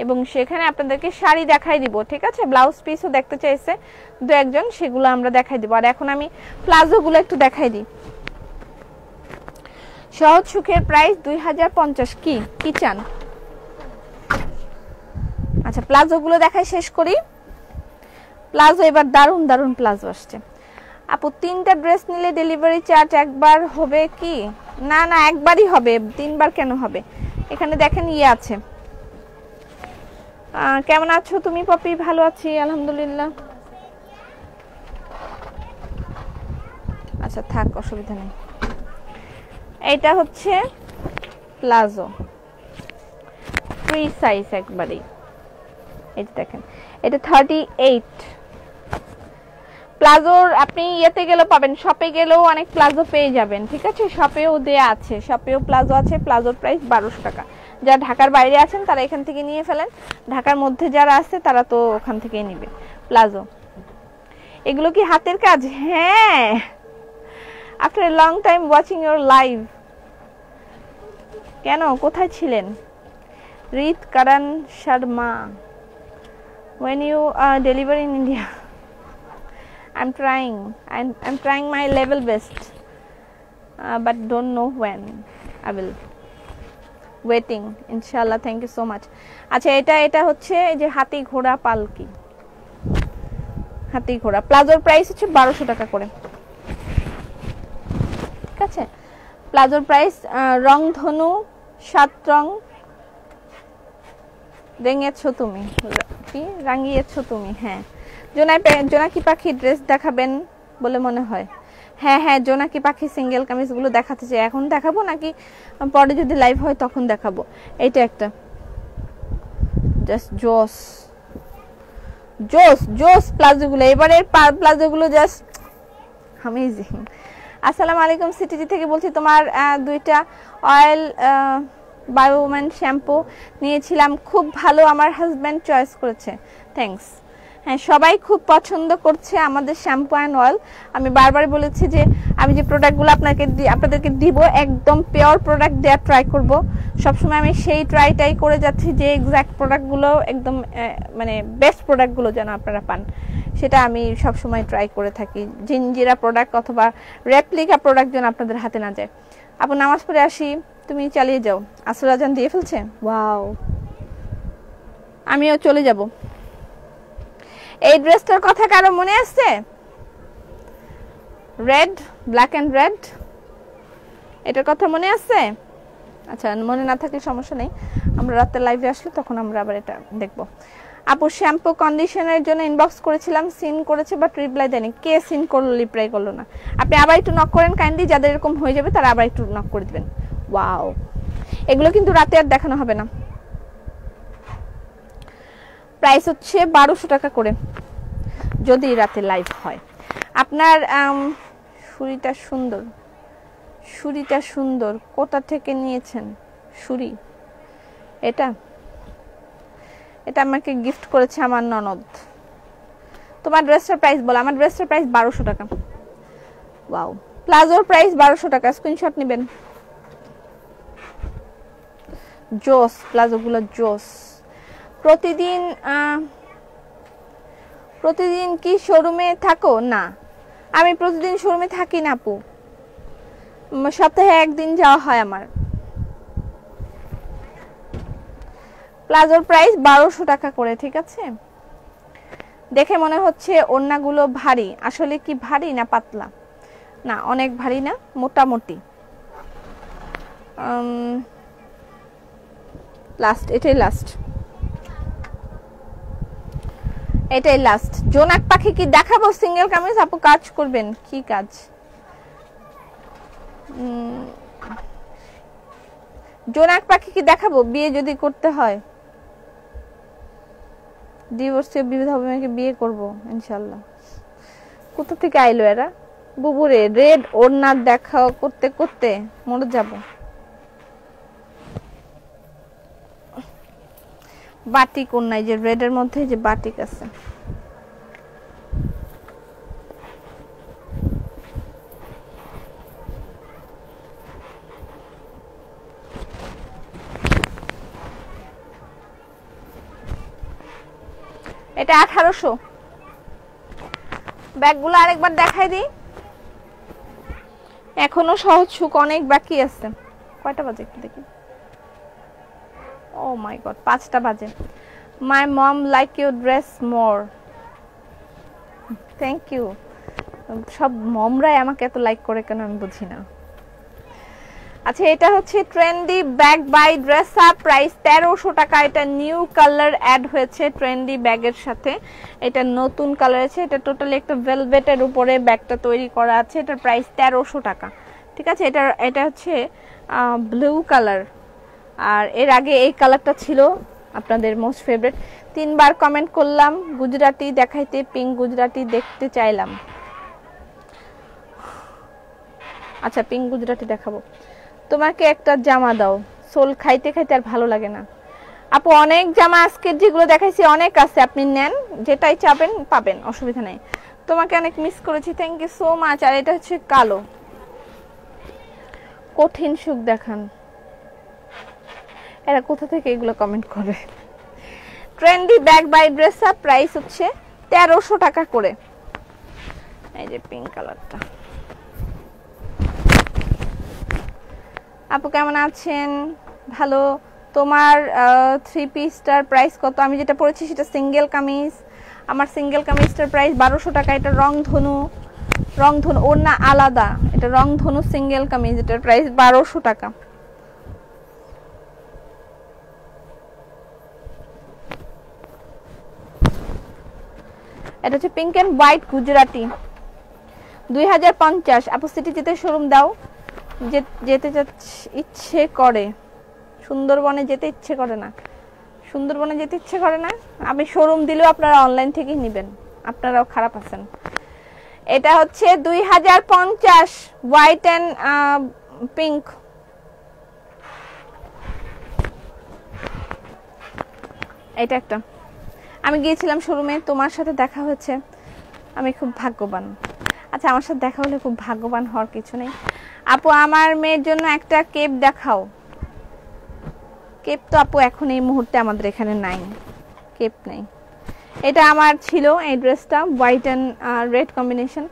এবং সেখানে আপনাদেরকে শাড়ি দেখাই দিব, ঠিক আছে। ব্লাউজ পিসও দেখতে চাইছে দু একজন, সেগুলো আমরা দেখাই দিব। আর এখন আমি প্লাজোগুলো একটু দেখাই দিই। সহজ সুখের প্রাইস 2050। কি চান? আচ্ছা, প্লাজোগুলো দেখাই শেষ করি। প্লাজো এবার দারুন দারুন প্লাজো আসছে। আপু 3টা ড্রেস নিলে ডেলিভারি চার্জ একবার হবে কি? না না, একবারই হবে, 3বার কেন হবে? এখানে দেখেন আছে। কেমন আছো তুমি পপি? ভালো আছি আলহামদুলিল্লাহ। আচ্ছা থাক, অসুবিধা নেই। এটা হচ্ছে প্লাজো, ফ্রি সাইজ একবারই। এই দেখেন, এটা 38। প্লাজোর আপনি ইয়েতে গেলেও পাবেন, শপে গেলেও অনেক প্লাজো পেয়ে যাবেন, ঠিক আছে। শপেও দেয়া আছে, শপেও প্লাজো আছে। প্লাজোর প্রাইস 1200 টাকা। যারা ঢাকার বাইরে আছেন তারা এখান থেকে নিয়ে ফেলেন, ঢাকার মধ্যে যারা আছে তারা তো ওখান থেকেই নেবে প্লাজো। এগুলো কি হাতের কাজ? হ্যাঁ, after a long time watching your live. কেন, কোথায় ছিলেন? রিত কারণ Sharma, when you deliver in India? I'm trying my level best, but don't know when I will. Waiting inshallah. Thank you so much. আচ্ছা, এটা হচ্ছে এই যে হাতি ঘোড়া পালকি, হাতি ঘোড়া। প্লাজোর প্রাইস হচ্ছে 1200 টাকা করে, ঠিক আছে। প্লাজোর প্রাইস। রংধনু 7 রং রেঙেছো তুমি, কি রাঙিয়েছো তুমি? হ্যাঁ, জোনাকি পাখি ড্রেস দেখাবেন বলে মনে হয়। হ্যাঁ হ্যাঁ, জোনাকি পাখি সিঙ্গেল কামিজগুলো দেখাতে চাই। এখন দেখাবো নাকি পরে যদি লাইভ হয় তখন দেখাবো? এইটা একটা জাস্ট জোস জোস জোস প্লাজোগুলো, এবারের প্লাজোগুলো জাস্ট অ্যামেজিং। আসসালামু আলাইকুম, সিটিজি থেকে বলছি। তোমার 2টা অয়েল বায়োম্যান শ্যাম্পু নিয়েছিলাম, খুব ভালো, আমার হাজব্যান্ড চয়েস করেছে। থ্যাঙ্কস। হ্যাঁ, সবাই খুব পছন্দ করছে আমাদের শ্যাম্পু অ্যান্ড অয়েল। আমি বারবার বলেছি যে আমি যে প্রোডাক্টগুলো আপনাদেরকে দিব একদম পিওর প্রোডাক্ট দেওয়ার ট্রাই করব। সবসময় আমি সেই ট্রাইটাই করে যাচ্ছি যে এক্স্যাক্ট প্রোডাক্টগুলো একদম মানে বেস্ট প্রোডাক্টগুলো যেন আপনারা পান, সেটা আমি সবসময় ট্রাই করে থাকি। জিঞ্জিরা প্রোডাক্ট অথবা রেপ্লিকা প্রোডাক্ট যেন আপনাদের হাতে না যায়। আপু নামাজ পড়ে আসি, তুমি চালিয়ে যাও। আসর আজান দিয়ে ফেলছে, ওয়াও, আমিও চলে যাব। এই ড্রেসটার কথা কারো মনে আছে? রেড, ব্ল্যাক এন্ড রেড, এটার কথা মনে আছে? আচ্ছা, মনে না থাকলে সমস্যা নেই, আমরা রাতে লাইভে আসলে তখন আমরা আবার এটা দেখব। আপু শ্যাম্পু কন্ডিশনারের জন্য ইনবক্স করেছিলাম, সিন করেছে বাট রিপ্লাই দেয়নি। কে সিন করলো, রিপ্লাই করলো না? আপনি আবার একটু নক করেন কাইন্ডলি, যাদের এরকম হয়ে যাবে তারা আবার একটু নক করে দিবেন। ওয়াও, এগুলো কিন্তু রাতে আর দেখানো হবে না। প্রাইস হচ্ছে 1200 টাকা করে যদি রাতে লাইভ হয়। আপনার ছুরিটা সুন্দর, ছুরিটা সুন্দর, কোথা থেকে নিয়েছেন ছুরি? এটা এটা আমাকে গিফট করেছে আমার ননদ। তোমার ড্রেসটার প্রাইস বলো। আমার ড্রেসটার প্রাইস 1200 টাকা। ওয়াও, প্লাজোর প্রাইস 1200 টাকা, স্ক্রিনশট নেবেন। জোস, প্লাজোগুলো জোস। প্রতিদিন কি শোরুমে থাকো? না, আমি প্রতিদিন শোরুমে থাকি না আপু, সপ্তাহে একদিন যাওয়া হয় আমার। প্লাজোর প্রাইস 1200 টাকা করে, ঠিক আছে? দেখে মনে হচ্ছে ওড়নাগুলো ভারী, আসলে কি ভারী না পাতলা? না, অনেক ভারী না, মোটামুটি। লাস্ট, এটাই লাস্ট, এটাই লাস্ট। জোনাক পাখি কি দেখাবো সিঙ্গেল কামিজ? আপু কাজ করবেন, কি কাজ? জোনাক পাখি কি দেখাবো বিয়ে যদি করতে হয়? ডিভোর্সে বিবাহ হবে, আমাকে বিয়ে করব ইনশাআল্লাহ। কোথা থেকে আইলো এরা? বুবুরে রেড ওড়না দেখা করতে করতে মরে যাব। বাটিক ওড়না, যে রেড এর মধ্যে যে বাটিক আছে। এটা 1800। ব্যাগগুলো আরেকবার দেখাই দিই, এখনো সহজ সুখ অনেক বাকি আছে। কয়টা বাজে একটু দেখি। ও মাই গড, 5টা বাজে। My mom like your dress more. Thank you. সব মমরাই আমাকে এত লাইক করে কেন আমি বুঝি না। আচ্ছা, এটা হচ্ছে trendy bag by dress Up, price 1300 টাকা। এটা নিউ কালার অ্যাড হয়েছে ট্রেন্ডি ব্যাগের সাথে, এটা নতুন কালার আছে। এটা টোটালি একটা ভেলভেটের উপরে ব্যাগটা তৈরি করা আছে। এটার প্রাইস 1300 টাকা, ঠিক আছে? এটা হচ্ছে ব্লু কালার, আর এর আগে এই কালারটা ছিল আপনাদের মোস্ট ফেভারিট। 3বার কমেন্ট করলাম গুজরাটি দেখাইতে, পিঙ্ক গুজরাটি দেখতে চাইলাম। আচ্ছা, পিঙ্ক গুজরাটি দেখাবো। তোমাকে একটা জামা দাও, সোল খাইতে খাইতে আর ভালো লাগে না। আপু অনেক জামা আজকে যেগুলো দেখাইছি অনেক আছে, আপনি নেন, যেটাই চাবেন পাবেন, অসুবিধা নেই। তোমাকে অনেক মিস করেছি, থ্যাংক ইউ সো মাচ। আর এটা হচ্ছে কালো, কঠিন সুখ দেখান। এরা কোথা থেকে এগুলো কমেন্ট করে? Trendy bag by dress Up, price হচ্ছে 1300 টাকা করে। এই যে পিঙ্ক কালারটা। আপু কেমন আছেন? ভালো। তোমার 3 পিসটার প্রাইস কত? আমি যেটা পরেছি সেটা সিঙ্গেল কামিজ। আমার সিঙ্গেল কামিজটার প্রাইস 1200 টাকা। এটা রংধনু, ওড়না আলাদা। এটা রংধনু সিঙ্গেল কামিজ, এটার প্রাইস 1200 টাকা। এটা হচ্ছে পিঙ্ক এন্ড হোয়াইট গুজরাটি, 2050। আপু সিটি যেতে শোরুম দাও, যেতে ইচ্ছে করে, সুন্দরবনে যেতে ইচ্ছে করে না। সুন্দরবনে যেতে ইচ্ছে করে না, আমি শোরুম দিলেও আপনারা অনলাইন থেকেই নেবেন, আপনারাও খারাপ আছেন। এটা হচ্ছে 2050, হোয়াইট এন্ড পিঙ্ক। এটা একটা আমি গিয়েছিলাম শোরুমে, তোমার সাথে দেখা হয়েছে, আমি খুব ভাগ্যবান। আচ্ছা, আমার সাথে দেখা হলে খুব ভাগ্যবান হওয়ার কিছু নেই। আপু আমার মেয়ের জন্য একটা কেপ দেখাও। কেপ তো আপু এখন এই মুহূর্তে আমাদের এখানে নাই, কেপ নেই। এটা আমার ছিল এই ড্রেসটা, হোয়াইট অ্যান্ড রেড কম্বিনেশন।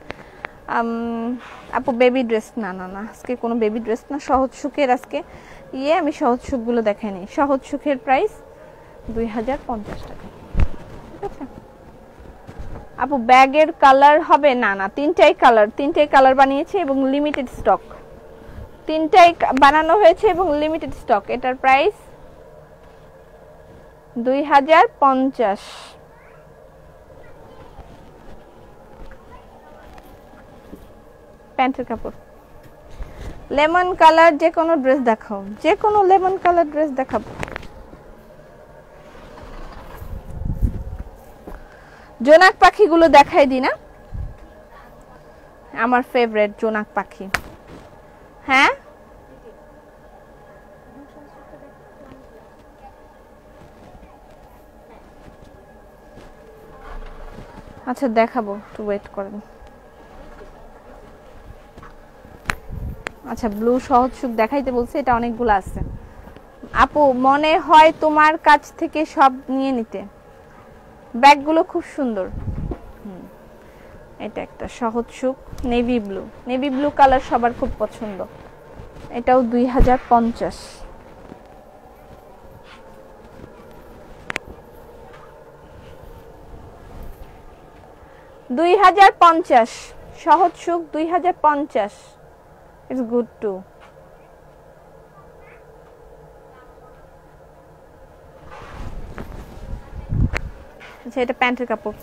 আপু বেবি ড্রেস না, না না, আজকে কোনো বেবি ড্রেস না, সহজ সুখের আজকে আমি সহজ সুখগুলো দেখাইনি। সহজ সুখের প্রাইস 2050 টাকা, ঠিক আছে আপু। ব্যাগের কালার হবে না, না তিনটাই কালার বানিয়েছে এবং লিমিটেড স্টক, তিনটাই বানানো হয়েছে এবং লিমিটেড স্টক। এটার প্রাইস 2050। প্যান্টের কাপড় লেমন কালার, যে কোনো ড্রেস দেখাও, যে কোনো লেমন কালার ড্রেস দেখাবো। জোনাক পাখিগুলো দেখাই দি না, আমার ফেভারিট জোনাক পাখি। হ্যাঁ আচ্ছা দেখাবো, একটু ওয়েট করেন। আচ্ছা ব্লু সহজ সুখ দেখাইতে বলছে, এটা অনেকগুলো আছে আপু। মনে হয় তোমার কাছ থেকে সব নিয়ে নিতে। ব্যাগগুলো খুব সুন্দর। এটা একটা সহজ সুখ নেভি ব্লু কালার সবার খুব পছন্দ। এটাও 2050। 2050 সহজ সুখ 2050। It's good too. আচ্ছা এটা প্যান্টের কাপড়,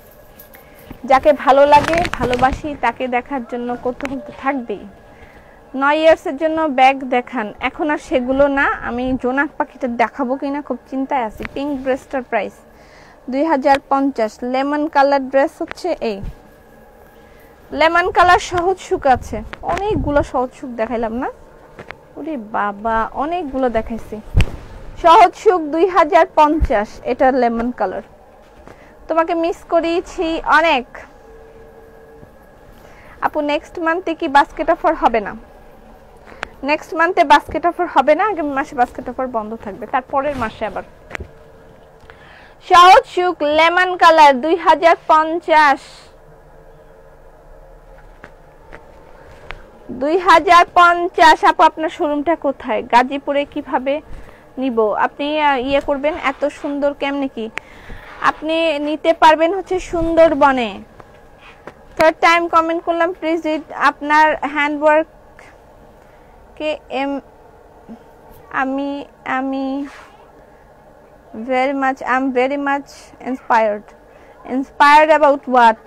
যাকে ভালো লাগে ভালোবাসি তাকে দেখার জন্য কৌতূহল তো থাকবেই। 9 ইয়ার্সের জন্য ব্যাগ দেখান। এখন আর সেগুলো না, আমি জোনাক পাখিটা দেখাবো কিনা খুব চিন্তায় আছি। পিঙ্ক ড্রেসটার প্রাইস 2050। লেমন কালার ড্রেস হচ্ছে এই লেমন কালার সহজ সুখ আছে, অনেকগুলো সহজ সুখ দেখাইলাম না? ওরে বাবা, অনেকগুলো দেখাইছি। সহজ সুখ 2050, এটা লেমন কালার। তোমাকে মিস করিয়েছি অনেক আপু। নেক্সট মান্থে কি বাস্কেট অফার হবে না? নেক্সট মান্থে বাস্কেট অফার হবে না, আগামী মাসে বাস্কেট অফার বন্ধ থাকবে, তারপরের মাসে আবার। সহজ সুখ লেমন কালার 2050। 2050 আপু। আপনার শোরুমটা কোথায়? গাজীপুরে। কিভাবে নিব? আপনি ইয়ে করবেন, এত সুন্দর কেমনে কি আপনি নিতে পারবেন হচ্ছে সুন্দরবনে। থার্ড টাইম কমেন্ট করলাম, প্লিজ রিড আপনার হ্যান্ডওয়ার্ক কে আমি very much, I'm very much inspired. Inspired about what?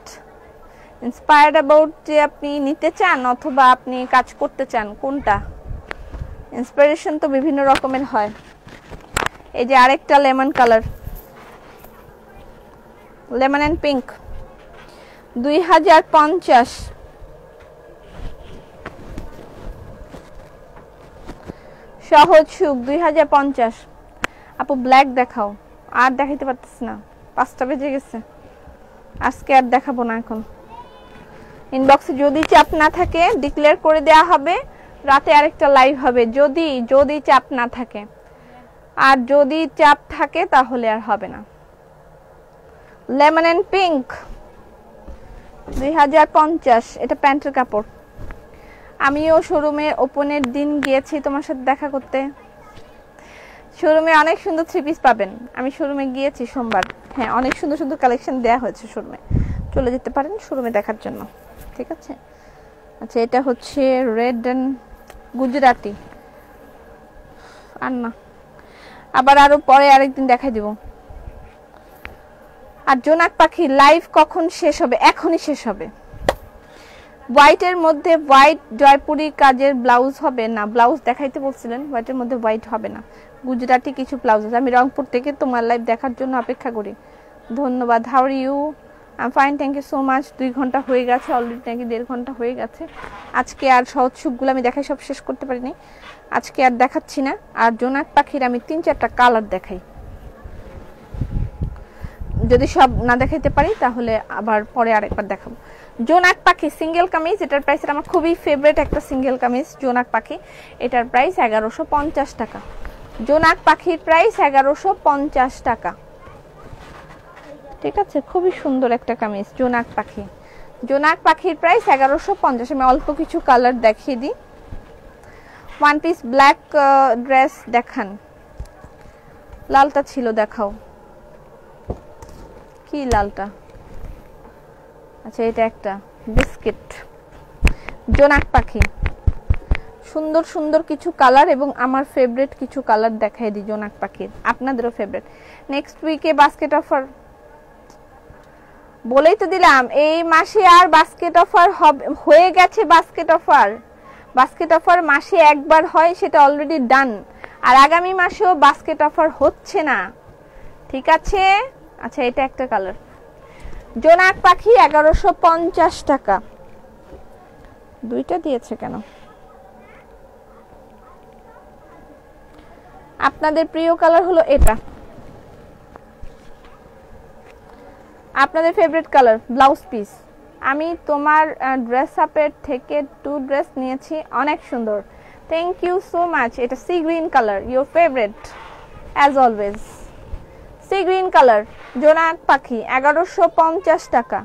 Inspired about যে আপনি নিতে চান অথবা আপনি কাজ করতে চান, কোনটা? ইন্সপিরেশন তো বিভিন্ন রকমের হয়। এই যে আরেকটা lemon colour, lemon and pink 2050। সহজ সুখ 2050 আপু। ব্ল্যাক দেখাও। আর দেখাইতে পারতেছি না, 5টা বেজে গেছে, আজকে আর দেখাবো না। এখন ইনবক্সে যদি চাপ না থাকে ডিক্লেয়ার করে দেয়া হবে, রাতে আরেকটা লাইভ হবে যদি চাপ না থাকে। আর যদি চাপ থাকে তাহলে আর হবে না। লেমন এন্ড পিঙ্ক 2050, এটা প্যান্টের কাপড়। আমিও শোরুমের ওপেনের দিন গিয়েছি তোমার সাথে দেখা করতে। শোরুমে অনেক সুন্দর 3 পিস পাবেন। আমি শোরুমে গিয়েছি সোমবার। হ্যাঁ, অনেক সুন্দর সুন্দর কালেকশন দেয়া হয়েছে শোরুমে, চলে যেতে পারেন শোরুমে দেখার জন্য, ঠিক আছে। আচ্ছা এটা হচ্ছে রেড এন্ড গুজরাটি। আর না, আবার আরো পরে আরেকদিন দেখাই দিব। আর জোনাক পাখি লাইভ কখন শেষ হবে? এখনই শেষ হবে। হোয়াইটের মধ্যে হোয়াইট জয়পুরি কাজের ব্লাউজ হবে না? ব্লাউজ দেখাইতে বলছিলেন, হোয়াইটের মধ্যে হোয়াইট হবে না, গুজরাটি কিছু ব্লাউজ আছে। আমি রংপুর থেকে তোমার লাইভ দেখার জন্য অপেক্ষা করি। ধন্যবাদ। How are you? I am fine, thank you so much. 2 ঘন্টা হয়ে গেছে অলরেডি, নাকি 1.5 ঘন্টা হয়ে গেছে। আজকে আর সহজ সুখগুলো আমি দেখাই সব শেষ করতে পারিনি, আজকে আর দেখাচ্ছি না। আর জোনাক পাখির আমি 3-4টা কালার দেখাই। যদি সব না দেখাইতে পারি তাহলে আবার পরে আরেকবার দেখাবো। জোনাক পাখি সিঙ্গেল কামিজ, এটার প্রাইস আমার খুবই ফেভারিট একটা সিঙ্গেল কামিজ জোনাক পাখি, এটার প্রাইস 1150 টাকা। জোনাক পাখির প্রাইস 1150 টাকা। ঠিক আছে, খুবই সুন্দর একটা কামিজ জোনাক পাখি। জোনাক পাখির প্রাইস 1150। আমি অল্প কিছু কালার দেখিয়ে দিই। ওয়ান পিস ব্ল্যাক ড্রেস দেখান, লালটা ছিল দেখাও, কি লালটা? আচ্ছা এটা একটা বিস্কিট জোনাক পাখি। সুন্দর সুন্দর কিছু কালার এবং আমার ফেভারিট কিছু কালার দেখাই দিই জোনাক পাখির, আপনাদেরও ফেভারিট। নেক্সট উইকে বাস্কেট অফার বলেই তো দিলাম, এই মাসে আর বাস্কেট অফার হয়ে গেছে। বাস্কেট অফার মাসে একবার হয়, সেটা অলরেডি ডান। আর আগামী মাসেও বাস্কেট অফার হচ্ছে না, ঠিক আছে? আচ্ছা এটা একটা কালার জোনাক পাখি 1150 টাকা। দুইটা দিয়েছে কেন? আপনাদের প্রিয় কালার হলো এটা, আপনাদের ফেভারিট কালার ব্লাউজ পিস। আমি তোমার ড্রেস আপের থেকে 2 ড্রেস নিয়েছি, অনেক সুন্দর, থ্যাংক ইউ সো মাচ। এটা C green colour, your favourite as always. C green colour জোনাক পাখি 1150 টাকা,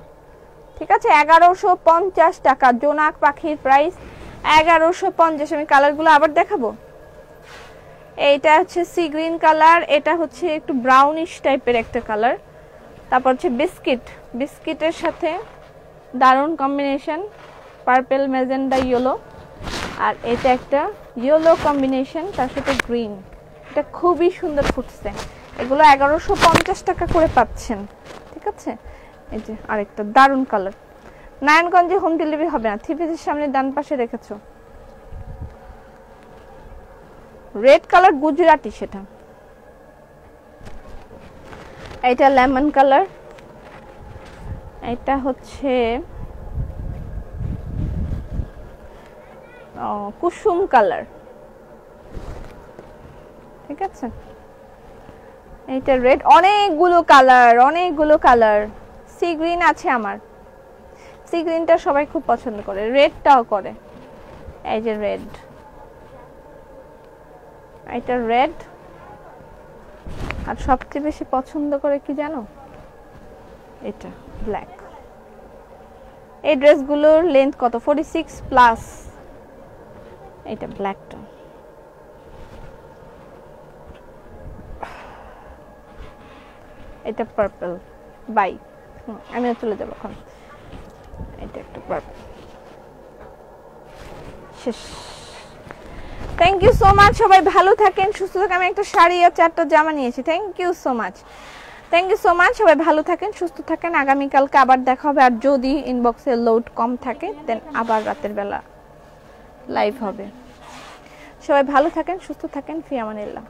ঠিক আছে? 1150 টাকা জোনাক পাখির প্রাইস 1150। আমি কালারগুলো আবার দেখাবো। এইটা হচ্ছে সি গ্রিন কালার, এটা হচ্ছে একটু ব্রাউনিশ টাইপের একটা কালার। তারপর হচ্ছে বিস্কিটের সাথে দারুণ কম্বিনেশন, পার্পল ম্যাজেন্ডা ইয়েলো। আর এটা একটা ইয়েলো কম্বিনেশন, তার সাথে গ্রিন। এটা খুবই সুন্দর ফুটছে। এগুলো 1150 টাকা করে পাচ্ছেন, ঠিক আছে? এই যে আরেকটা দারুণ কালার। নারায়ণগঞ্জে হোম ডেলিভারি হবে না, থ্রিপিসের সামনে ডান পাশে রেখেছো। রেড কালার গুজরাটি, সেটা। এটা লেমন কালার, এটা হচ্ছে কুসুম কালার, ঠিক আছে? এইটা রেড। অনেকগুলো কালার। সি গ্রিন আছে আমার, সি গ্রিনটা সবাই খুব পছন্দ করে, রেডটাও করে। এই যে রেড, এটা রেড। আর সবচেয়ে বেশি পছন্দ করে কি জানো? এটা ব্ল্যাক। এই ড্রেসগুলোর লেন্থ কত? 46 প্লাস। এটা ব্ল্যাকটা, এটা পার্পল বাই। আমিও চলে যাবো এখন। এটা একটা পার্পল, শেষ। থ্যাংক ইউ সো মাচ, সবাই ভালো থাকেন, সুস্থ থাকেন। আমি একটা শাড়ি আর 4টা জামা নিয়েছি। থ্যাংক ইউ সো মাচ, সবাই ভালো থাকেন, সুস্থ থাকেন। আগামীকালকে আবার দেখা হবে। আর যদি ইনবক্সে লোড কম থাকে দেন আবার রাতের বেলা লাইভ হবে। সবাই ভালো থাকেন, সুস্থ থাকেন, ফি আমানিল্লাহ।